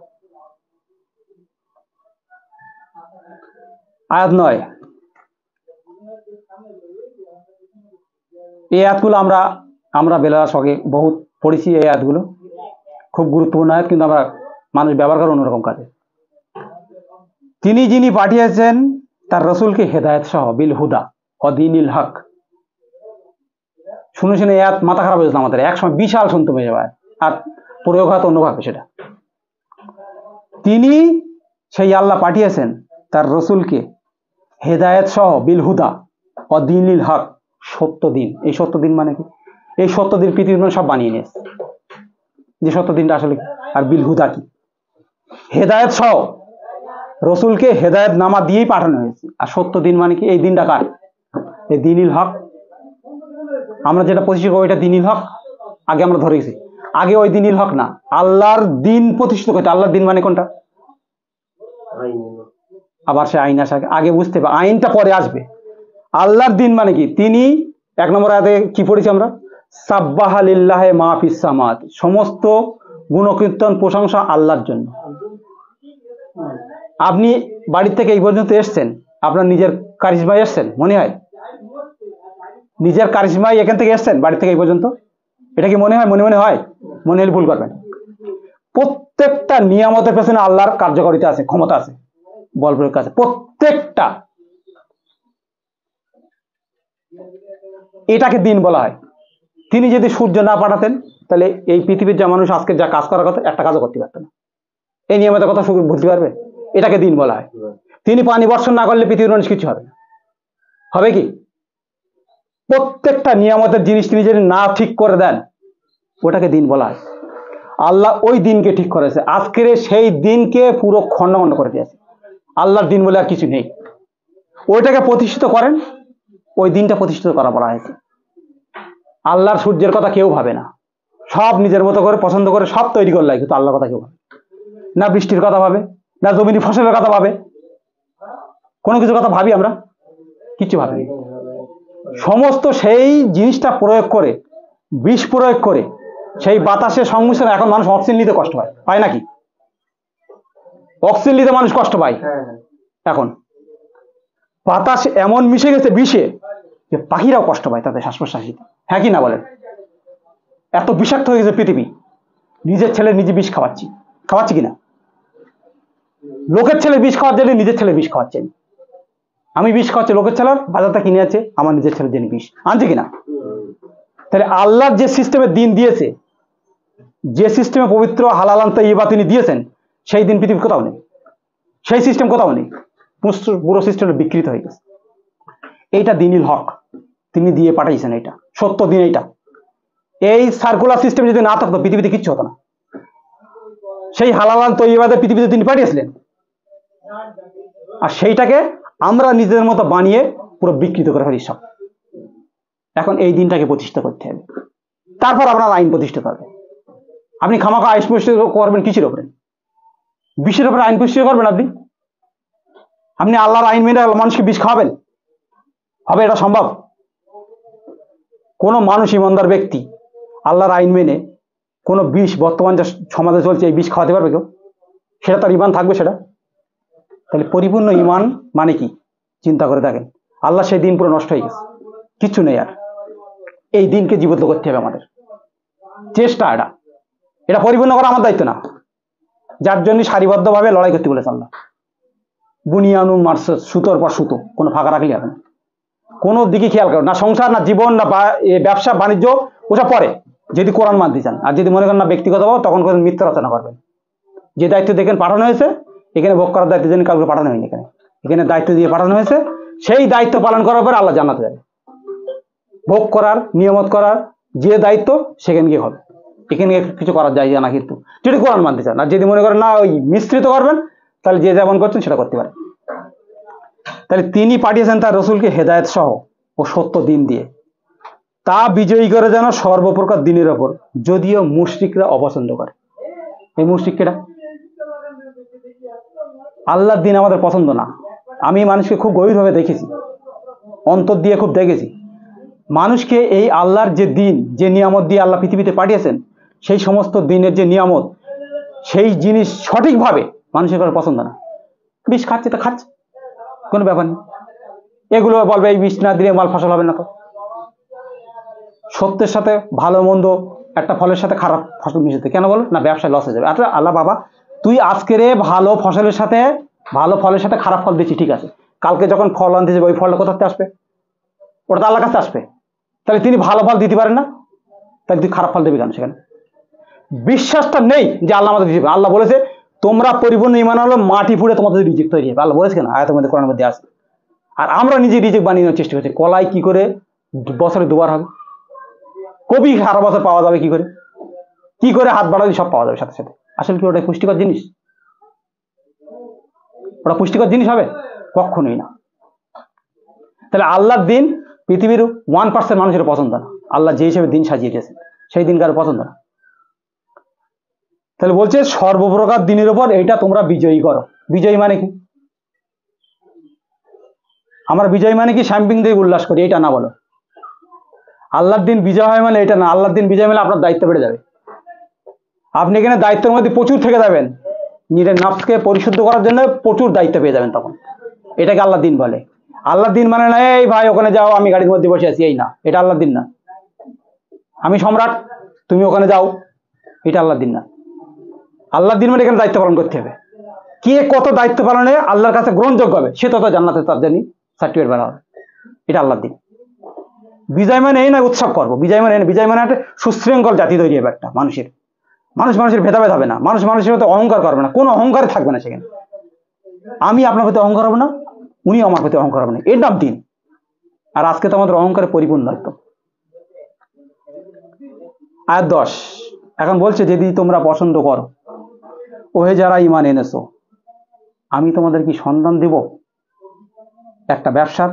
আয়াত 9, এই আয়াতগুলো আমরা বেলার সঙ্গে বহুত পড়েছি। এই আয়াতগুলো খুব গুরুত্বপূর্ণ আয়াত, কিন্তু আমরা মানুষ ব্যবহার করে অন্যরকম কাজে। তিনি যিনি পাঠিয়েছেন তার রসুলকে হেদায়েত সহ বিল হুদা ও দীনিল হক। শুনে শুনে এই আয়াত মাথা খারাপ হয়েছিল আমাদের, একসময় বিশাল শুনতে পেয়ে যাবে, আর প্রয়োগ হয়তো অন্যভাবে। সেটা তিনি সেই আল্লাহ পাঠিয়েছেন তার রসুলকে হেদায়েত সহ বিল হুদা ও দীনিল হক, সত্য দিন। এই সত্য দিন মানে কি? এই সত্য দিন পৃথিবীর সব বানিয়ে নিয়েছে, যে সত্য দিনটা আসলে। আর বিল হুদা কি? হেদায়েত সহ, রসুলকে হেদায়েত নামা দিয়েই পাঠানো হয়েছে। আর সত্য দিন মানে কি? এই দিনটা কার? এই দীনিল হক। আমরা যেটা প্রতিষ্ঠিত করি ওইটা দীনিল হক, আগে আমরা ধরে গেছি। আগে ওই দীনিল হক না, আল্লাহর দিন প্রতিষ্ঠিত করতে। আল্লাহর দিন মানে কোনটা? আবার সে আইন আসে, আগে বুঝতে হবে, আইনটা পরে আসবে। আল্লাহর দিন মানে কি? তিনি 1 নম্বর আয়াতে কি পড়েছি আমরা? সাব্বাহা লিল্লাহি মা ফিস সামাওয়াত, সমস্ত গুণকীর্তন প্রশংসা আল্লাহর জন্য। আপনি বাড়ি থেকে এই পর্যন্ত এসছেন, আপনার নিজের কারিশমায় এসছেন মনে হয়? নিজের কারিশমায় এখান থেকে এসছেন বাড়ি থেকে এই পর্যন্ত? এটা কি মনে হয়? মনে হয়? মনে হলে ভুল করবেন। প্রত্যেকটা নিয়ামতের পেছনে আল্লাহর কার্যকারিতা আছে, ক্ষমতা আছে, বল প্রয়োগ আছে, প্রত্যেকটা। এটাকে দিন বলা হয়। তিনি যদি সূর্য না পাঠাতেন তাহলে এই পৃথিবীর যা মানুষ আজকে যা কাজ করার কথা, একটা কাজও করতে পারত না। এই নিয়মের কথা বুঝতে পারবে? এটাকে দিন বলা হয়। তিনি পানি বর্ষণ না করলে পৃথিবীর মানুষ কিছু হবে না। হবে কি? প্রত্যেকটা নিয়ামতের জিনিস তিনি যদি না ঠিক করে দেন, ওটাকে দিন বলা হয়। আল্লাহ ওই দিনকে ঠিক করেছে, আজকের সেই দিনকে পুরো খণ্ডখণ্ড করে দিয়েছে। আল্লাহর দিন বলে আর কিছু নেই। ওইটাকে প্রতিষ্ঠিত করেন, ওই দিনটা প্রতিষ্ঠিত করা বলা হয়েছে। আল্লাহর সূর্যের কথা কেউ ভাবে না, সব নিজের মতো করে পছন্দ করে সব তৈরি করলে, কিন্তু আল্লাহর কথা কেউ ভাবে না। বৃষ্টির কথা ভাবে না, জমিনি ফসলের কথা ভাবে, কোনো কিছুর কথা ভাবি আমরা? কিচ্ছু ভাবি। সমস্ত সেই জিনিসটা প্রয়োগ করে, বিষ প্রয়োগ করে, সেই বাতাসে সংমিশ্রণ। এখন মানুষ অক্সিজেন নিতে কষ্ট হয় নাকি? অক্সিজেন নিতে মানুষ কষ্ট পায়। এখন বাতাস এমন মিশে গেছে বিষে যে পাখিরাও কষ্ট পায় তাদের শ্বাস প্রশ্বাস নিতে। হ্যাঁ কি না বলেন? এত বিষাক্ত হয়ে গেছে পৃথিবী। নিজের ছেলে নিজে বিষ খাওয়াচ্ছি কিনা? লোকের ছেলে বিষ খাওয়ার জন্য নিজের ছেলে বিষ খাওয়াচ্ছেন। আমি বিষ খাওয়াচ্ছি লোকের ছেলের, বাজারটা কিনে আছে, আমার নিজের ছেলের জন্য বিষ আনছে কিনা? তাহলে আল্লাহর যে সিস্টেমে দিন দিয়েছে, যে সিস্টেমে পবিত্র হালাল তাইয়্যিবা তিনি দিয়েছেন, সেই দিন পৃথিবী কোথাও নেই, সেই সিস্টেম কোথাও নেই। পুরো সিস্টেমটা বিকৃত হয়ে গেছে। এইটা দিনিল হক, তিনি দিয়ে পাঠাইছেন, এইটা সত্য দিন। এইটা এই সার্কুলার সিস্টেম যদি না থাকতো পৃথিবীতে কিচ্ছু হতো না। সেই হালাল তাইয়্যিবাদের পৃথিবীতে তিনি পাঠিয়েছিলেন, আর সেইটাকে আমরা নিজেদের মতো বানিয়ে পুরো বিকৃত করে ফেলি সব। এখন এই দিনটাকে প্রতিষ্ঠা করতে হবে, তারপর আপনার আইন প্রতিষ্ঠা করবে। আপনি খামাখা আইন প্রতিষ্ঠা করবেন কিসের উপরে? বিষের উপরে আইন প্রতিষ্ঠা করবেন? আপনি আল্লাহর আইন মেনে মানুষকে বিষ খাওয়াবেন? হবে এটা সম্ভব? কোন মানুষ, ইমানদার ব্যক্তি আল্লাহর আইন মেনে কোনো বিষ, বর্তমান যে সমাজে চলছে এই বিষ খাওয়াতে পারবে কেউ? সেটা তার ইমান থাকবে সেটা? তাহলে পরিপূর্ণ ইমান মানে কি চিন্তা করে দেখেন। আল্লাহ সেই দিন পুরো নষ্ট হয়ে গেছে, কিচ্ছু নেই আর। এই দিনকে জীবিত করতে হবে আমাদের চেষ্টা। এটা পরিপূর্ণ করা আমার দায়িত্ব না, যার জন্য সারিবদ্ধভাবে লড়াই করতে বলেছে আল্লাহ। বুনিয়ানুন মারসাস, সুতোর পর সুতো, কোনো ফাঁকা রাখলে হবে না। কোনো দিকে খেয়াল করো না, সংসার না জীবন না ব্যবসা বাণিজ্য, ওসব পরে, যদি কোরআন মানতে চান। আর যদি মনে করেন না ব্যক্তিগত ভাবে, তখন কোনো মিথ্যা রচনা করবেন। যে দায়িত্ব দেখেন পাঠানো হয়েছে, এখানে ভোগ করার দায়িত্ব জন্য কাউকে পাঠানো হয়নি, এখানে দায়িত্ব দিয়ে পাঠানো হয়েছে। সেই দায়িত্ব পালন করার পরে আল্লাহ জান্নাতে যাবে। ভোগ করার, নিয়ামত করার যে দায়িত্ব সেখানে গিয়ে হবে, এখানে কিছু করার যায় না কিন্তু, যদি কোরআন মানতে চান। আর যদি মনে করেন না ওই মিশ্রিত করবেন, তাহলে যে যেমন করছেন সেটা করতে পারেন। তাহলে তিনি পাঠিয়েছেন তার রসুলকে হেদায়েত সহ ও সত্য দিন দিয়ে, তা বিজয়ী করে যেন সর্বপ্রকার দিনের ওপর, যদিও মুশরিকরা অপছন্দ করে। এই মুশরিকরা আল্লাহর দিন আমাদের পছন্দ না। আমি মানুষকে খুব গভীরভাবে দেখেছি, অন্তর দিয়ে খুব দেখেছি। মানুষকে এই আল্লাহর যে দিন, যে নিয়ামত দিয়ে আল্লাহ পৃথিবীতে পাঠিয়েছেন, সেই সমস্ত দিনের যে নিয়ামত, সেই জিনিস সঠিকভাবে মানুষের কাছে পছন্দ না। বিষ খাচ্ছে তো খাচ্ছে, কোনো ব্যাপার নেই। এগুলো বলবে এই বিষ না দিলে মাল ফসল হবে না। তো সত্যের সাথে ভালো মন্দ, একটা ফলের সাথে খারাপ ফসল মিশাতে কেন বলো না? ব্যবসায় লস হয়ে যাবে। আচ্ছা আল্লাহ বাবা, তুই আজকের ভালো ফসলের সাথে, ভালো ফলের সাথে খারাপ ফল দিচ্ছি, ঠিক আছে, কালকে যখন ফল আনতে যাবে ওই ফলটা কোথাতে আসবে? ওটা তো আল্লাহর কাছে আসবে। তাহলে তিনি ভালো ফল দিতে পারেন না, তাহলে তুই খারাপ ফল দেবে কেন? সেখানে বিশ্বাসটা নেই যে আল্লাহ আমাদের দিবে। আল্লাহ বলেছে তোমরা পরিপূর্ণ ঈমান হলো মাটি ফুঁড়ে তোমাদের রিজিক তৈরি হবে। আল্লাহ বলেছে কেন? আয়াতের মধ্যে, কোরআনের মধ্যে আছে। আর আমরা নিজে রিজিক বানিয়ে নেওয়ার চেষ্টা করছি। কলাই কি করে বছরে দুবার হবে? কবি সারা বছর পাওয়া যাবে কি করে? কি করে হাত বাড়ালে সব পাওয়া যাবে সাথে সাথে? আসলে কি ওটা পুষ্টিকর জিনিস? ওটা পুষ্টিকর জিনিস হবে? কখনোই না। তাহলে আল্লাহর দিন পৃথিবীর 1% মানুষের পছন্দ না। আল্লাহ যে হিসেবে দিন সাজিয়ে দিয়েছেন সেই দিন কারো পছন্দ না। তাহলে বলছে সর্বপ্রকার দিনের উপর এইটা তোমরা বিজয়ী করো। বিজয়ী মানে কি? আমরা বিজয়ী মানে কি শ্যাম্পিং দিয়ে উল্লাস করি, এটা না বলো। আল্লাহর দিন বিজয় হয় মানে এটা না। আল্লাহর দিন বিজয় মানে আপনার দায়িত্ব বেড়ে যাবে। আপনি এখানে দায়িত্বের মধ্যে প্রচুর থেকে যাবেন, নিজের নফসকে পরিশুদ্ধ করার জন্য প্রচুর দায়িত্ব পেয়ে যাবেন তখন। এটাকে আল্লাহর দিন বলে। আল্লাহর দিন মানে না এই ভাই ওখানে যাও আমি গাড়ির মধ্যে বসে আছি, এই না, এটা আল্লাহর দিন না। আমি সম্রাট তুমি ওখানে যাও, এটা আল্লাহর দিন না। আল্লাহর দিন মানে এখানে দায়িত্ব পালন করতে হবে। কে কত দায়িত্ব পালনে আল্লাহর কাছে গ্রহণযোগ্য হবে সে তত জান্নাতে তার জানি সার্টিফিকেট বের হবে। এটা আল্লাহর দিন। বিজয় মানে এই নয় উৎসব করবো, বিজয় মানে বিজয় মানে একটা সুশৃঙ্খল জাতি তৈরি হবে একটা মানুষের। মানুষের ভেদাভেদ হবে না, মানুষের মধ্যে অহংকার করবে না, কোনো অহংকার থাকবে না সেখানে। আমি আপনার প্রতি অহংকার হবো না, উনি আমার প্রতি অহংকার হবে না, এর নাম দিন। আর আজকে তো আমাদের অহংকারে পরিপূর্ণ একদম। আয়াত 10 এখন বলছে যদি তোমরা পছন্দ করো, ওহে যারা ঈমান এনেছো, আমি তোমাদের কি সন্ধান দেব একটা ব্যবসার,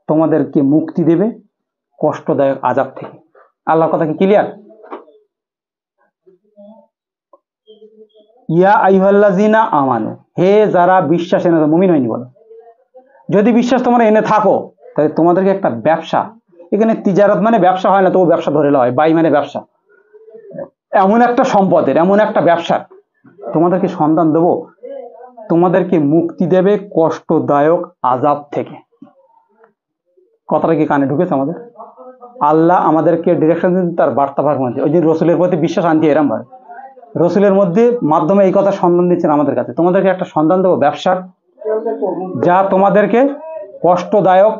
তোমাদেরকে মুক্তি দেবে কষ্টদায়ক আযাব থেকে। আল্লাহর কথা কি ক্লিয়ার? ইয়া আইয়ুহাল্লাযিনা আমানু, হে যারা বিশ্বাস এনেছো, মুমিন হয়নি বলো। যদি বিশ্বাস তোমরা এনে থাকো তাহলে তোমাদেরকে একটা ব্যবসা, এখানে তিজারত মানে ব্যবসা হয় না, তবু ব্যবসা ধরে হয়, বাই মানে ব্যবসা, এমন একটা সম্পদের, এমন একটা ব্যবসা তোমাদেরকে সন্ধান দেবো তোমাদেরকে মুক্তি দেবে কষ্টদায়ক আযাব থেকে। কথাটা কি কানে ঢুকেছে আমাদের? আল্লাহ আমাদেরকে ডিরেকশন দিন তার বার্তাভার মধ্যে। ওই যে রসুলের প্রতি বিশ্বাস আনতে এরম ভাবে রসুলের মধ্যে মাধ্যমে এই কথা সন্ধান দিচ্ছেন আমাদের কাছে। তোমাদেরকে একটা সন্ধান দেবো ব্যবসার, যা তোমাদেরকে কষ্টদায়ক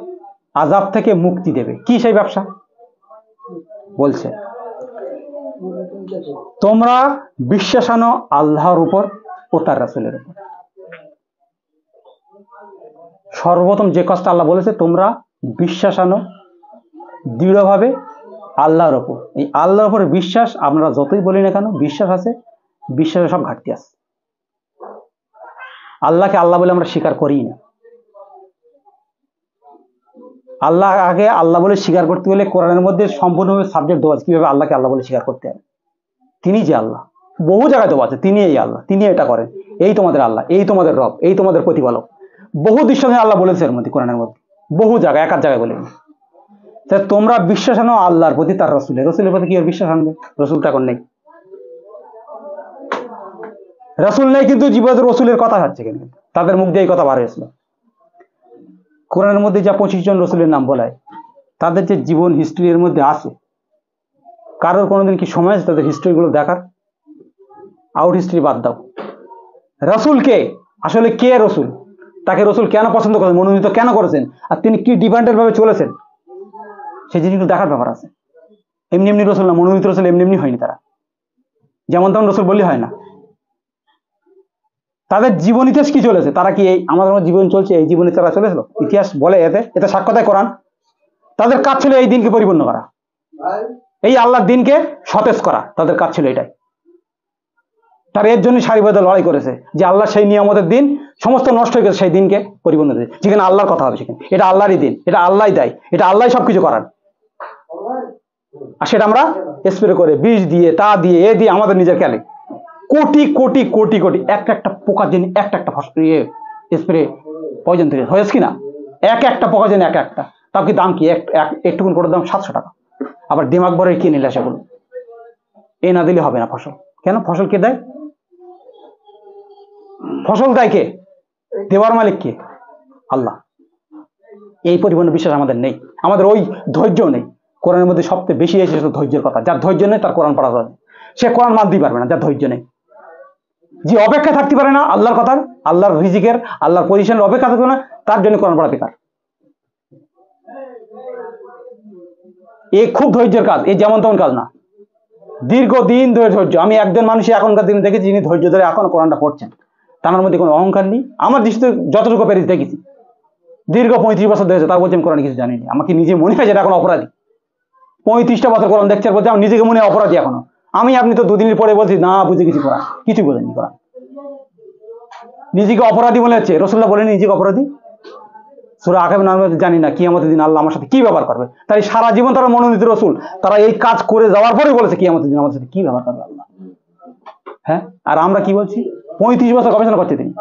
আযাব থেকে মুক্তি দেবে। কি সেই ব্যবসা? বলছে তোমরা বিশ্বাস আনো আল্লাহর উপর ও তার রাসূলের উপর। সর্বপ্রথম যে কাজটা আল্লাহ বলেছে, তোমরা বিশ্বাস আনো দৃঢ়ভাবে আল্লাহর ওপর। এই আল্লাহর উপর বিশ্বাস আমরা যতই বলি না কেন, বিশ্বাস আছে, বিশ্বাসের সব ঘাটতি আছে। আল্লাহকে আল্লাহ বলে আমরা স্বীকার করি না। আল্লাহ আগে আল্লাহ বলে স্বীকার করতে হলে কোরআনের মধ্যে সম্পূর্ণভাবে সাবজেক্ট দেওয়া আছে কিভাবে আল্লাহকে আল্লাহ বলে স্বীকার করতে হবে। তিনি যে আল্লাহ, বহু জায়গায় দেওয়া আছে, তিনি এই আল্লাহ, তিনি এটা করেন, এই তোমাদের আল্লাহ, এই তোমাদের রব, এই তোমাদের প্রতিপালক। বহু দৃষ্টান্তে আল্লাহ বলেছে এর মধ্যে, কোরআনের মধ্যে বহু জায়গায়, এক জায়গায় বলে। তোমরা বিশ্বাস আনো আল্লাহর প্রতি, তার রসুলের। রসুলের প্রতি কি আর বিশ্বাস আনবে? রসুল তো এখন নেই, রসুল নেই, কিন্তু জীবনে রসুলের কথা হচ্ছে কেন? তাদের মুখ দিয়ে এই কথা বার হয়েছিল। কোরআনের মধ্যে যা 25 জন রসুলের নাম বলায়, তাদের যে জীবন হিস্ট্রি এর মধ্যে আছে, কারোর কোনোদিন কি সময় আছে তাদের হিস্ট্রিগুলো দেখার? আউট হিস্ট্রি বাদ দাও, রসুলকে আসলে কে রসুল, তাকে রসুল কেন পছন্দ করেন, মনোনীত কেন করেছেন, আর তিনি কি ডিপেন্ডেন্ট ভাবে চলেছেন, সেই জিনিসগুলো দেখার ব্যাপার আছে। এমনি এমনি রসুল না, মনোনীত রসুল এমনি এমনি হয়নি। তারা যেমন তেমন রসুল বললে হয় না। তাদের জীবন ইতিহাস কি চলেছে, তারা কি এই আমাদের জীবন চলছে এই জীবনে তারা চলেছিল? ইতিহাস বলে, এতে সাক্ষ্য দেয় কোরআন। তাদের কাজ ছিল এই দিনকে পরিপূর্ণ করা, এই আল্লাহর দিনকে সতেজ করা, তাদের কাজ ছিল এটাই। তারা এর জন্য সারিবদ্ধ লড়াই করেছে যে আল্লাহ সেই নিয়ামতের দিন সমস্ত নষ্ট হয়ে গেছে, সেই দিনকে পরিপূর্ণ দিন, যেখানে আল্লাহর কথা হবে, সেখানে এটা আল্লাহরই দিন, এটা আল্লাহ দেয়, এটা আল্লাহ সবকিছু করার। আর সেটা আমরা স্প্রে করে বীজ দিয়ে, তা দিয়ে, এ দিয়ে, আমাদের নিজের খেলে কোটি কোটি কোটি কোটি একটা পোকার জন্য একটা স্প্রে পয়জন থেকে হয়েছে কিনা, একটা পোকার জন্য একটা, তার কি দাম কি? একটুকুন করে দাম 700 টাকা। আবার দিমাগ ভরে কিনে নিলে সেগুলো, এ না দিলে হবে না ফসল। কেন? ফসল কে দেয়? ফসল দেয় কে? দেওয়ার মালিক কে? আল্লাহ। এই পরিপূর্ণ বিশ্বাস আমাদের নেই, আমাদের ওই ধৈর্য নেই। কোরআনের মধ্যে সবচেয়ে বেশি এসেছে ধৈর্যের কথা। যার ধৈর্য নেই তার কোরআন পড়া যাবে, সে কোরআন মানতেই পারবে না। যার ধৈর্য নেই, যে অপেক্ষা থাকতে পারে না আল্লাহর কথার, আল্লাহর রিজিকের, আল্লাহর পজিশনের অপেক্ষা থাকবে না, তার জন্য কোরআন পড়া বেকার। এ খুব ধৈর্যের কাজ, এ যেমন তেমন কাজ না, দীর্ঘদিন ধরে ধৈর্য। আমি একজন মানুষই এখনকার দিনে দেখেছি যিনি ধৈর্য ধরে এখন কোরআনটা পড়ছেন, তার মধ্যে কোনো অহংকার নেই। আমার দৃষ্টিতে যতটুকু পেরেছি দেখেছি, দীর্ঘ 35 বছর ধরেছে, তা বলছেন কোরআন কিছু জানিনি। আমাকে নিজে মনে হয় যেটা এখন অপরাধী। 35টা বছর কোরআন দেখছে, বলছে আমি নিজেকে মনে হয় অপরাধী এখনো। আপনি তো দুদিনের পরে বলছি না বুঝে কিছু কোরআন কিছু বোঝেননি। কোরআন নিজেকে অপরাধী মনে হচ্ছে, রাসূলুল্লাহ বলেন নিজেকে অপরাধী। সূরা আকাব নামে জানি না কিয়ামতের দিন আল্লাহ আমার সাথে কি ব্যবহার করবে। তাই সারা জীবন তারা মনোনীত রাসূল, তারা এই কাজ করে যাওয়ার পরে বলেছে কিয়ামতের দিন আমার সাথে কি ব্যবহার করবে আল্লাহ। হ্যাঁ, আর আমরা কি বলছি? 35 বছর গবেষণা করছে তিনি।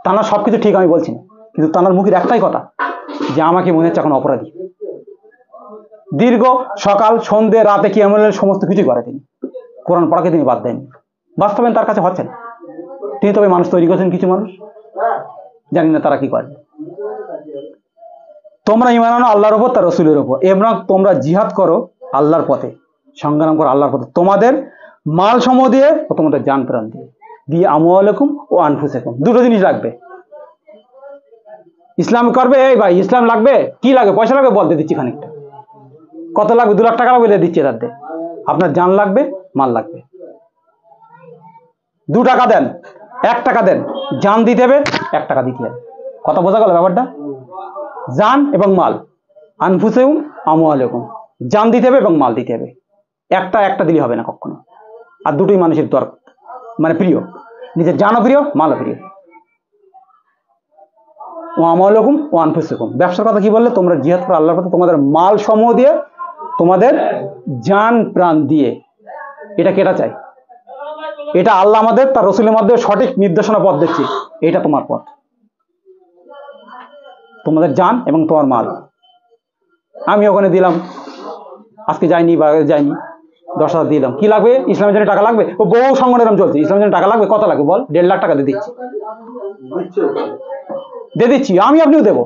তানার সবকিছু ঠিক আমি বলছি না, কিন্তু তানার মুখের একটাই কথা যে আমাকে মনে হচ্ছে এখন অপরাধী। দীর্ঘ সকাল সন্ধ্যে রাতে কিয়ামতের সমস্ত কিছু করে তিনি, কোরআন পড়াকে তিনি বাদ দেননি। বাস্তবে তার কাছে হচ্ছেন, তিনি তবে মানুষ তৈরি করেছেন, কিছু মানুষ, জানি না তারা কি করে। তোমরা ঈমান আনো আল্লাহর উপর, তার রাসূলের উপর, এবং তোমরা জিহাদ করো আল্লাহর পথে, সংগ্রাম করো আল্লাহর পথে, তোমাদের মাল সমূহ দিয়ে ও তোমাদের জান প্রাণ দিয়ে আমওয়ালাকুম ও আনফুসাকুম। দুটো জিনিস লাগবে। ইসলাম করবে, এই ভাই ইসলাম লাগবে, কি লাগবে? পয়সা লাগবে, বলতে দিচ্ছি খানিকটা। কত লাগবে? 2 লাখ টাকা লাগবে, দিচ্ছি তাতে। আপনার জান লাগবে, মাল লাগবে। 2 টাকা দেন, 1 টাকা দেন, জান দিতে হবে, 1 টাকা দিতে হবে। কথা বোঝা গেল ব্যাপারটা? জান এবং মাল, আনফুসাকুম আমওয়ালাকুম, জান দিতে হবে এবং মাল দিতে হবে। একটা দিলে হবে না কখনো। আর দুটোই মানুষের দরকার, মানে প্রিয়, নিজের জানও প্রিয়, মালও প্রিয়। ও আমওয়ালাকুম ও আনফুসাকুম, ব্যবসার কথা কি বললে? তোমরা জিহাদ করো আল্লাহর পথে তোমাদের মাল সমূহ দিয়ে, তোমাদের জান প্রাণ দিয়ে। এটা কেটা চাই? এটা আল্লাহ আমাদের তার রাসূলের মধ্যে সঠিক নির্দেশনা পথ দিচ্ছে, এটা তোমার পথ, তোমাদের জান এবং তোমার মাল। আমি ওখানে দিলাম, আজকে যাইনি বা যাইনি, 10,000 দিলাম, কি লাগবে? ইসলামের জন্য টাকা লাগবে। ও বহু সংগঠন এরকম চলছে, ইসলামের জন্য টাকা লাগবে, কত লাগবে বল? 1.5 লাখ টাকা দিয়ে দিচ্ছি, আমি আপনিও দেবো।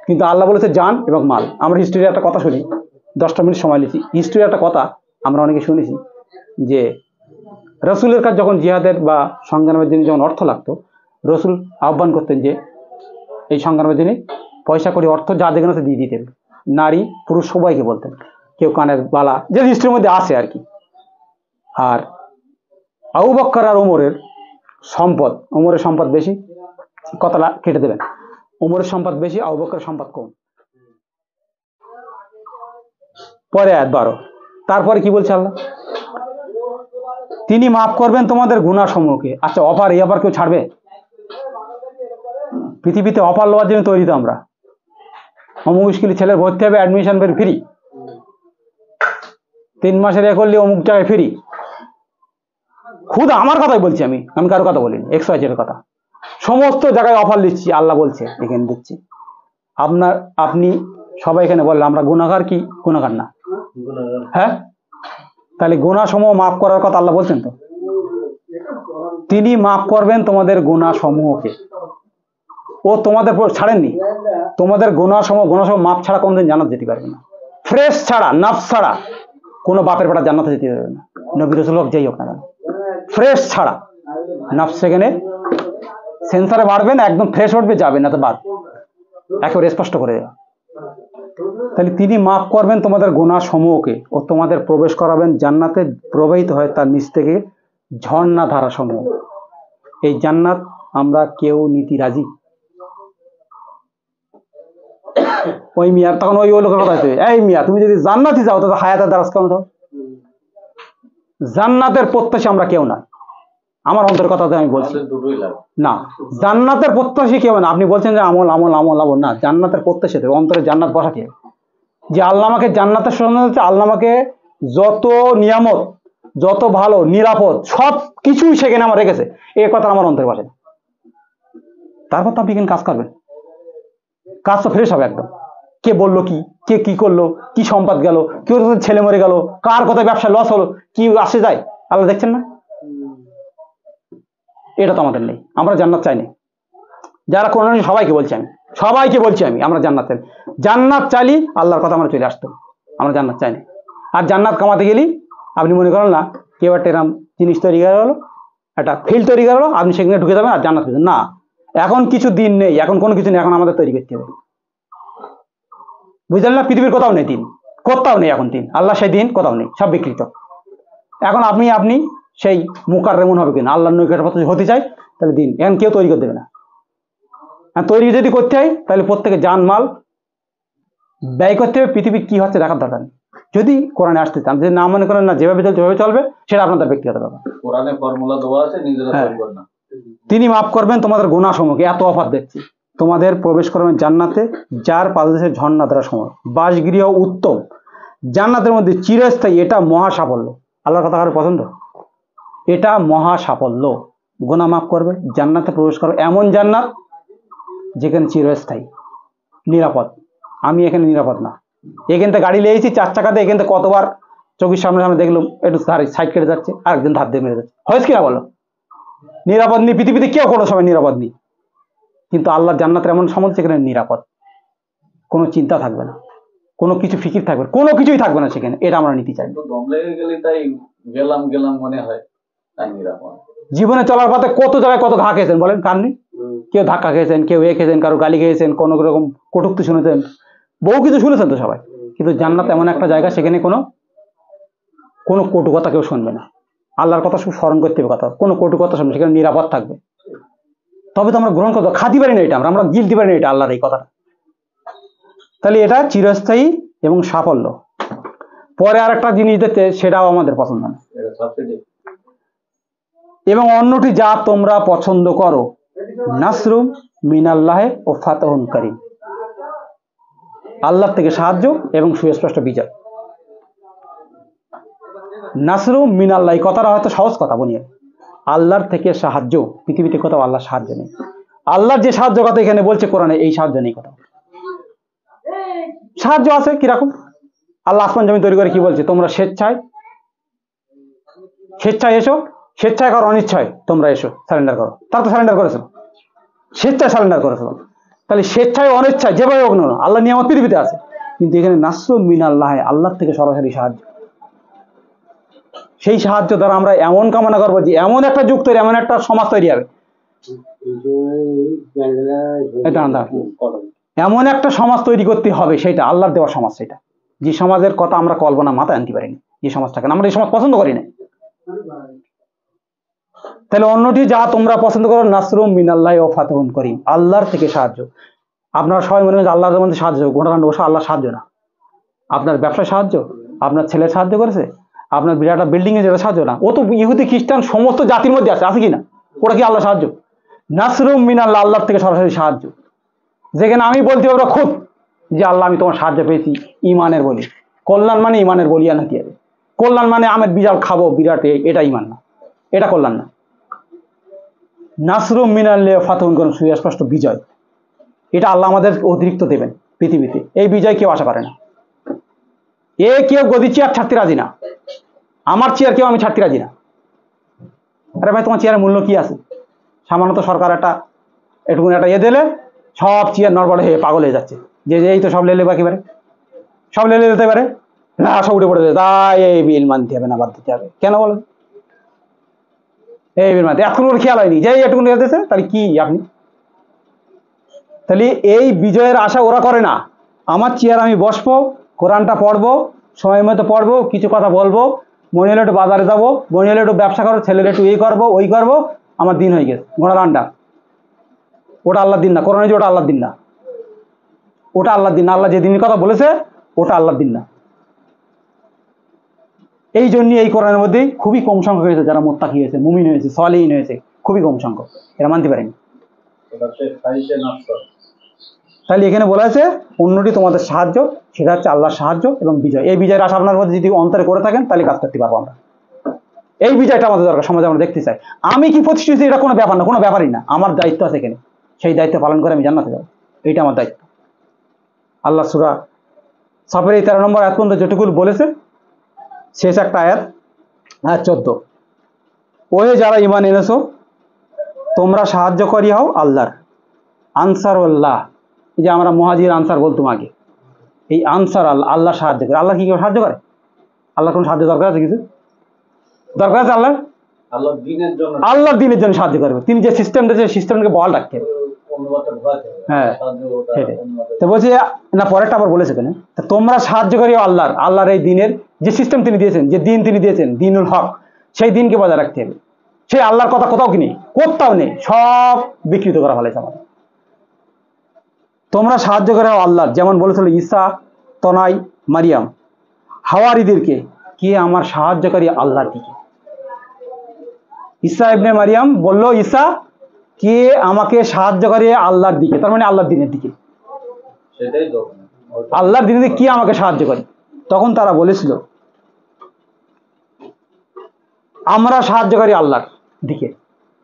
কিন্তু আল্লাহ বলেছে জান এবং মাল। আমরা হিস্ট্রির একটা কথা শুনি, 10টা মিনিট সময় নিচ্ছি। হিস্ট্রির একটা কথা আমরা অনেকে শুনেছি যে রসুলের কাছে যখন জিহাদের বা সংগ্রামের জন্য যখন অর্থ লাগতো, রসুল আহ্বান করতেন যে এই সংগ্রামের জন্য পয়সা করে অর্থ যা দেখেন দিয়ে দিতেন। নারী পুরুষ সবাইকে বলতেন, কেউ কানের বালা, যে হিস্ট্রির মধ্যে আসে আর কি। আর আবু বকর আর ওমরের সম্পদ বেশি, কথাটা কেটে দেবেন। ওমরের সম্পদ বেশি, আবু বকরের সম্পদ কম। পরে আয়াত 12, তারপরে কি বলছে আল্লাহ? তিনি মাফ করবেন তোমাদের গুনাহ সমূহকে। আচ্ছা, অফার এই অফার কেউ ছাড়বে? পৃথিবীতে অফার লওয়ার জন্য তৈরি তো আমরা। অমুক স্কুলে ছেলের ভর্তি হবে, অ্যাডমিশন ফ্রি, 3 মাসের এ করলে অমুক জায়গায় ফ্রি। খুদ আমার কথাই বলছি, আমি কারো কথা বলিনি, XYZ কথা। সমস্ত জায়গায় অফার দিচ্ছি, আল্লাহ বলছে এখানে দিচ্ছি। আপনি সবাই এখানে বললেন আমরা গুনাহগার কি গুনাহগার না? হ্যাঁ, তাহলে গুনাহ সমূহ মাফ করার কথা আল্লাহ বলছেন তো। তিনি মাফ করবেন তোমাদের গুনাহ সমূহকে। ও তোমাদের ছাড়েননি, তোমাদের গুনাহ সমূহ মাফ ছাড়া কোনদিন জান্নাত যেতে পারবে না। ফ্রেশ ছাড়া, নাফস ছাড়া কোনো বাপের বেটা জান্নাতে যেতে পারবে না, নবী রাসূল হোক যেই হোক না কেন। ফ্রেশ ছাড়া নাফস সেখানে সেন্সারে বাড়বে না, একদম ফ্রেশ উঠবে, যাবে না তো বাদ, একেবারে স্পষ্ট করে দেওয়া। তাহলে তিনি মাফ করবেন তোমাদের গুনাহ সমূহকে ও তোমাদের প্রবেশ করাবেন জান্নাতে, প্রবাহিত হয় তার নিচ থেকে ঝর্ণা ধারা সমূহ। এই জান্নাত আমরা কেউ নীতি রাজি? ওই মিয়া তখন ওই লোকের কথা হচ্ছে, এই মিয়া তুমি যদি জান্নাতি যাও তাহলে হায়াতের দ্বারা কেমন যাও? জান্নাতের প্রত্যাশী আমরা কেউ না। আমার অন্তরের কথা আমি বলছি না, জান্নাতের প্রত্যাশী কেউ না। আপনি বলছেন যে আমল আমল আমল আমল, না, জান্নাতের প্রত্যাশী দেবে, অন্তরে জান্নাত বসাতে হবে। যে আল্লাহ আমাকে জান্নাতের সন্ধান হচ্ছে, আল্লাহ আমাকে যত নিয়ামত, যত ভালো নিরাপদ সব কিছুই সেখানে আমার রেখেছে, এই কথা আমার অন্তরে বসে। তারপর তো আপনি কাজ করবেন, কাজ তো ফ্রেশ হবে একদম। কে বললো কি, কে কি করলো, কি সম্পদ গেল, কেউ ছেলে মরে গেল, কার কথা ব্যবসা লস হলো, কি আসে যায় আল্লাহ দেখছেন না? এটা তো আমাদের নেই, আমরা জান্নাত চাই না। যারা কোন সবাইকে বলছি আমি আমরা জান্নাত চাইলি আল্লাহর কথা আমরা চলে আসতো, আমরা জান্নাত চাই না। আর জান্নাত কামাতে গেলি আপনি মনে করেন না কেউ একটা এরকম জিনিস তৈরি করা হলো, একটা ফিল্ড তৈরি করা হলো, আপনি সেখানে ঢুকে যাবেন আর জান্নাত পেয়েছেন না। এখন কিছু দিন নেই, এখন কোনো কিছু নেই, এখন আমাদের তৈরি করতে হবে, বুঝলেন না? পৃথিবীর কোথাও নেই দিন, কোথাও নেই এখন দিন, আল্লাহ সেই দিন কোথাও নেই, সব বিকৃত। এখন আপনি সেই মুকাররেমুন হবে কিনা, আল্লাহর নিকটবর্তী হতে চাই, তাহলে দিন এখন কেউ তৈরি করে দেবে না। আর তৈরি যদি করতে হয় তাহলে প্রত্যেকে জানমাল ব্যয় করতে হবে। পৃথিবীর কি হচ্ছে দেখার দরকার নেই। যদি কোরআনে আসতে চান, যদি না মনে করেন না যেভাবে চলছে যেভাবে চলবে, সেটা আপনাদের ব্যক্তিগত ব্যাপার। কোরআনে ফর্মুলা দেওয়া আছে, নিজেরা তৈরি করবেন না। তিনি মাফ করবেন তোমাদের গুনাহ সমূহকে, এত অফার দেখছি। তোমাদের প্রবেশ করবেন জান্নাতে, যার পাদদেশে ঝর্ণা ধারা সমূহ, বাসগৃহ উত্তম, জান্নাতের মধ্যে চিরস্থায়ী। এটা মহা সাফল্য, আল্লাহর কথা কারো পছন্দ? এটা মহা সাফল্য। গুনাহ মাফ করবে, জান্নাতে প্রবেশ করবে, এমন জান্নাত যেখানে চিরস্থায়ী, নিরাপদ। আমি এখানে নিরাপদ না, এখান থেকে গাড়ি লেগেছি 4 চাকাতে, এখান থেকে কতবার চোখের সামনে দেখলাম একটু সাইড কেটে যাচ্ছে, আরেকজন ধার দিয়ে মেরে যাচ্ছে, হয়েছে কিনা বলো? নিরাপদ নেই, পৃথিবীতে কেউ কোনো সময় নিরাপদ নেই। কিন্তু আল্লাহ জান্নাতের এমন সময় সেখানে নিরাপদ, কোনো চিন্তা থাকবে না, কোনো কিছু ফিকির থাকবে, কোনো কিছুই থাকবে না সেখানে। এটা আমরা নিতে চাই। মনে হয় জীবনে চলার পথে কত জায়গায় কত ঘা খেয়েছেন বলেন, কার নেই? কেউ ধাক্কা খেয়েছেন, কেউ খেয়েছেন, কারো গালি খেয়েছেন, কোনো রকম কটূক্তি শুনেছেন, বহু কিছু শুনেছেন তো সবাই। কিন্তু জান্নাত এমন একটা জায়গা, সেখানে কোনো কটু কথা কেউ শুনবে না। আল্লাহর কথা শুধু স্মরণ করতে হবে, কথা কোনো কটু কথা শুনবে, সেখানে নিরাপদ থাকবে। তবে তো আমরা গ্রহণ করতে খাতি পারি না, এটা আমরা গিলতে পারি না, এটা আল্লাহর এই কথাটা। তাহলে এটা চিরস্থায়ী এবং সাফল্য। পরে আর একটা জিনিস দিতে, সেটাও আমাদের পছন্দ না। এবং অন্যটি যা তোমরা পছন্দ করো, নাসরুম মিনাল্লাহে ও ফাতহুন কারীম, আল্লাহ থেকে সাহায্য এবং সুস্পষ্ট বিজয়। নাসরুম মিনাল্লাহ, কথাটা হয়তো সহজ কথা বলি, আল্লাহর থেকে সাহায্য, পৃথিবীতে কোথাও আল্লাহর সাহায্য নেই। আল্লাহর যে সাহায্য কথা এখানে বলছে কোরআনে, এই সাহায্য নেই কোথাও। সাহায্য আছে কিরকম? আল্লাহ আসমান জমি তৈরি করে কি বলছে? তোমরা স্বেচ্ছায় স্বেচ্ছায় এসো, স্বেচ্ছায় করো অনিচ্ছায় তোমরা এসো, সারেন্ডার করো। তারা তো সারেন্ডার করেছো, স্বেচ্ছায় সারেন্ডার করেছো। তাহলে স্বেচ্ছায় অনিচ্ছায় যেভাবে হোক না, আল্লাহ নিয়ামত পৃথিবীতে আছে, কিন্তু এখানে নাসরুম মিনাল্লাহ, আল্লাহর থেকে সরাসরি সাহায্য। সেই সাহায্য দ্বারা আমরা এমন কামনা করবো যে এমন একটা যুগ তৈরি, এমন একটা সমাজ তৈরি হবে, এমন একটা সমাজ তৈরি করতে হবে, সেটা আল্লাহর দেওয়া সমাজ। সেটা যে সমাজের কথা আমরা কল্পনা মাথায় আনতে পারিনি, যে সমাজটাকে আমরা এই সমাজ পছন্দ করি না। তাহলে অন্যটি যা তোমরা পছন্দ করো, নাসরুম মিনাল্লাহ ও ফাতহুন করিম, আল্লাহর থেকে সাহায্য। আপনারা সবাই মনে করেন আল্লাহর মধ্যে সাহায্য, ঘটনাটা অবশ্য আল্লাহ সাহায্য না। আপনার ব্যবসায় সাহায্য, আপনার ছেলে সাহায্য করেছে, আপনার বিরাট বিল্ডিং এ যেটা সাহায্য না, ও তো ইহুদি খ্রিস্টান সমস্ত জাতির মধ্যে আছে কি না? ওরা কি আল্লাহ সাহায্য? নাসরুম মিনাল্লাহ, আল্লাহর থেকে সরাসরি সাহায্য। যেখানে আমি বলতে পারবো খুব যে আল্লাহ আমি তোমার সাহায্য পেয়েছি, ইমানের বলি। কল্যাণ মানে ইমানের বলিয়া নাকি হবে? কল্যাণ মানে আমের বিড়াল খাবো বিরাট, এটা ইমান না, এটা কল্যাণ না। নাসরুম মিনাল্লাহ ফাতহুন করিম, সুস্পষ্ট বিজয়, এটা আল্লাহ আমাদের অতিরিক্ত দেবেন পৃথিবীতে। এই বিজয় কেউ আশা করে না। কেউ গদি চেয়ার ছাড়তে রাজি না, আমার চেয়ার কেউ আমি ছাড়তে রাজি না। আরে ভাই, তোমার চেয়ারের মূল্য কি আছে? সামান্য তো সরকার একটু একটা দিলে সব চেয়ার নড়বড় হয়ে পাগল হয়ে যাচ্ছে, যে এই তো সব লেলে বাকি পারে, সব লেলে যেতে পারে না, সব উঠে পড়ে যাবে, তাই এই বিল মানতে হবে না, বাদ দিতে হবে। কেন বলেন? এই বিল মানতে এখন ওর খেয়াল হয়নি যে এটুকু দিয়েছে, তাহলে কি আপনি? তাহলে এই বিজয়ের আশা ওরা করে না। আমার চেয়ার আমি বসবো, কোরআনটা পড়বো, সময় মতো পড়বো, কিছু কথা বলবো, মনে হলে একটু বাজারে যাবো, মনে হলে একটু ব্যবসা করবো, ছেলের একটু এই করবো ওই করবো, আমার দিন হয়ে গেছে, ঘোড়া রান্ডা। ওটা আল্লাহর দিন না, কোরআনে যে ওটা আল্লাহর দিন না, ওটা আল্লাহর দিন না। আল্লাহ যে দিনের কথা বলেছে ওটা আল্লাহর দিন না। এই জন্যই এই কোরআনের মধ্যেই খুবই কম সংখ্যক হয়েছে যারা মুত্তাকি হয়েছে, মুমিন হয়েছে, সালেহীন হয়েছে, খুবই কম সংখ্যক, এরা মানতে পারেনি। তাহলে এখানে বলা আছে অন্যটি তোমাদের সাহায্য, সেটা হচ্ছে আল্লাহর সাহায্য এবং বিজয়। এই বিজয়ের আশা আপনার মধ্যে যদি অন্তরে করে থাকেন, তাহলে কাজ করতে পারবো আমরা। এই বিজয়টা আমাদের দরকার, সমাজে আমরা দেখতে চাই। আমি কি প্রতিষ্ঠিত, এটা কোনো ব্যাপার না, কোনো ব্যাপারই না। আমার দায়িত্ব আছে এখানে, সেই দায়িত্ব পালন করে আমি জান্নাতে যাবো, এইটা আমার দায়িত্ব। আল্লাহ সূরা সাফের এই 13 নম্বর আয়াত পর্যন্ত যেটুকু বলেছে, শেষ একটা আয়াত 14, ওহে যারা ঈমান এনেছো, তোমরা সাহায্যকারী হও আল্লাহর, আনসারুল্লাহ। এই যে আমরা মুহাজির আনসার বলতাম আগে, এই আনসার আল্লাহ, আল্লাহ সাহায্য করে। আল্লাহ কি কেউ সাহায্য করে? আল্লাহ কোনো সাহায্য দরকার আছে? কিছু দরকার আছে? আল্লাহর দিনের জন্য সাহায্য করবে। তিনি যে সিস্টেম দিয়েছে, সিস্টেমকে বহাল রাখতে হবে। হ্যাঁ, সেটাই তো বলছি না। পরেরটা আবার বলেছে কেন, তোমরা সাহায্যকারী আল্লাহর, আল্লাহর এই দিনের যে সিস্টেম তিনি দিয়েছেন, যে দিন তিনি দিয়েছেন, দিনুল হক, সেই দিনকে বজায় রাখতে হবে। সেই আল্লাহর কথা কোথাও কি নেই, কোথাও নেই, সব বিকৃত করা ফেলেছে আমাদের। তোমরা সাহায্য করে আল্লাহর, যেমন বলেছিল ঈসা, তনাই, মারিয়াম, হাওয়ারিদেরকে, কে আমার সাহায্যকারী আল্লাহর দিকে। ঈসা ইবনে মারিয়াম বলল, ঈসা কে আমাকে সাহায্যকারী আল্লাহর দিকে, তার মানে আল্লাহর দিনের দিকে, আল্লাহর দিনের দিকে কে আমাকে সাহায্য করে। তখন তারা বলেছিল আমরা সাহায্যকারী আল্লাহর দিকে,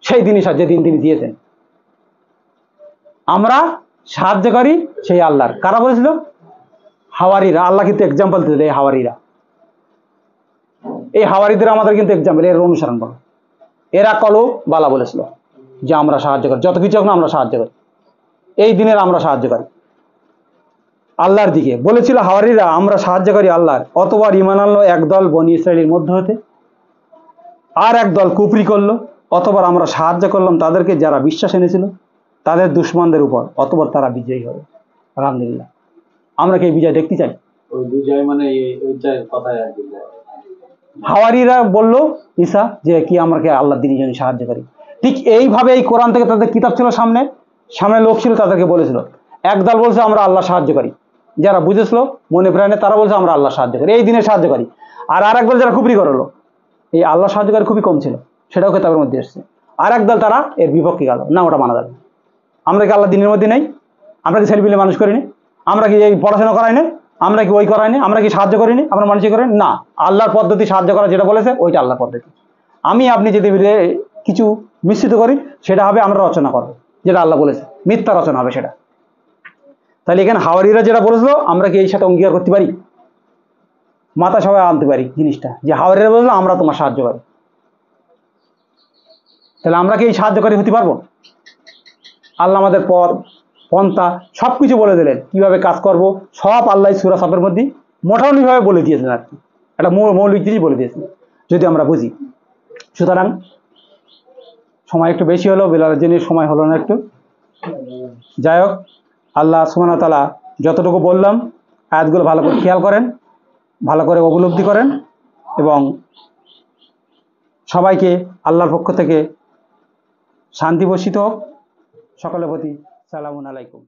সেই দিনই যে দিন তিনি দিয়েছেন, আমরা সাহায্যকারী সেই আল্লাহর। কারা বলেছিল? হাওয়ারিরা। আল্লাহ কিন্তু এক্সাম্পল দিতে, এই হাওয়ারিরা, এই হাওয়ারিদের আমাদের কিন্তু এক্সাম্পল, এর অনুসরণ করো। এরা কলো বালা বলেছিল যে আমরা সাহায্য করি, যত কিছু এখন আমরা সাহায্য করি, এই দিনের আমরা সাহায্য করি আল্লাহর দিকে। বলেছিল হাওয়ারিরা আমরা সাহায্যকারী আল্লাহর। অতবার ঈমান আনলো একদল বনী ইসরাইলের মধ্য হতে, আর একদল কুফরি করলো। অতবার আমরা সাহায্য করলাম তাদেরকে যারা বিশ্বাস এনেছিল তাদের দুশমনদের উপর, অতবার তারা বিজয়ী হবে। আলহামদুলিল্লাহ, আমরা কি এই বিজয় দেখতে চাই? ওই বিজয় মানে কথায় আর কি, হাওয়ারিরা বলল ঈসা যে কি আমাকে আল্লাহর দিনের জন্য সাহায্য করি। ঠিক এইভাবে এই কোরআন থেকে তাদের কিতাব ছিল, সামনে সামনে লোক ছিল, তাদেরকে বলেছিল। একদল বলছে আমরা আল্লাহ সাহায্য করি, যারা বুঝেছিল মনে প্রাণে, তারা বলছে আমরা আল্লাহ সাহায্য করি, এই দিনে সাহায্য করি। আর একদল যারা কুফরি করলো, এই আল্লাহ সাহায্যকারী খুবই কম ছিল, সেটাও কিতাবের মধ্যে এসছে। আর একদল তারা এর বিপক্ষে গেল, না ওটা মানা যাবে। আমরা কি আল্লাহ দিনের মধ্যে নেই? আমরা কি ছেলেপিলে মানুষ করিনি? আমরা কি এই পড়াশোনা করাইনি? আমরা কি ওই করাইনি? আমরা কি সাহায্য করিনি? আমরা মানুষই করেন না। আল্লাহর পদ্ধতি সাহায্য করা যেটা বলেছে ওইটা আল্লাহর পদ্ধতি। আমি আপনি যদি কিছু মিশ্রিত করি, সেটা হবে আমরা রচনা করবো, যেটা আল্লাহ বলেছে মিথ্যা রচনা হবে সেটা। তাহলে এখানে হাওয়ারিরা যেটা বলেছিল, আমরা কি এই সাথে অঙ্গীকার করতে পারি? মাথা সবাই আনতে পারি জিনিসটা, যে হাওয়ারিরা বললো আমরা তোমার সাহায্য করি। তাহলে আমরা কি এই সাহায্যকারী হতে পারবো? আল্লাহ আমাদের পথ পন্থা সব কিছু বলে দিলেন, কীভাবে কাজ করব সব আল্লাহ সূরা সাফের মধ্যে মোটামুটিভাবে বলে দিয়েছেন আর কি, একটা মৌলিক জিনিস বলে দিয়েছেন যদি আমরা বুঝি। সুতরাং সময় একটু বেশি হলো, বিলালের জিনিস সময় হলো না একটু। যাই হোক, আল্লাহ সুবহানাহু ওয়া তাআলা যতটুকু বললাম আয়াতগুলো ভালো করে খেয়াল করেন, ভালো করে উপলব্ধি করেন, এবং সবাইকে আল্লাহর পক্ষ থেকে শান্তি বর্ষিত হোক। সকলের প্রতি সালামুন আলাইকুম।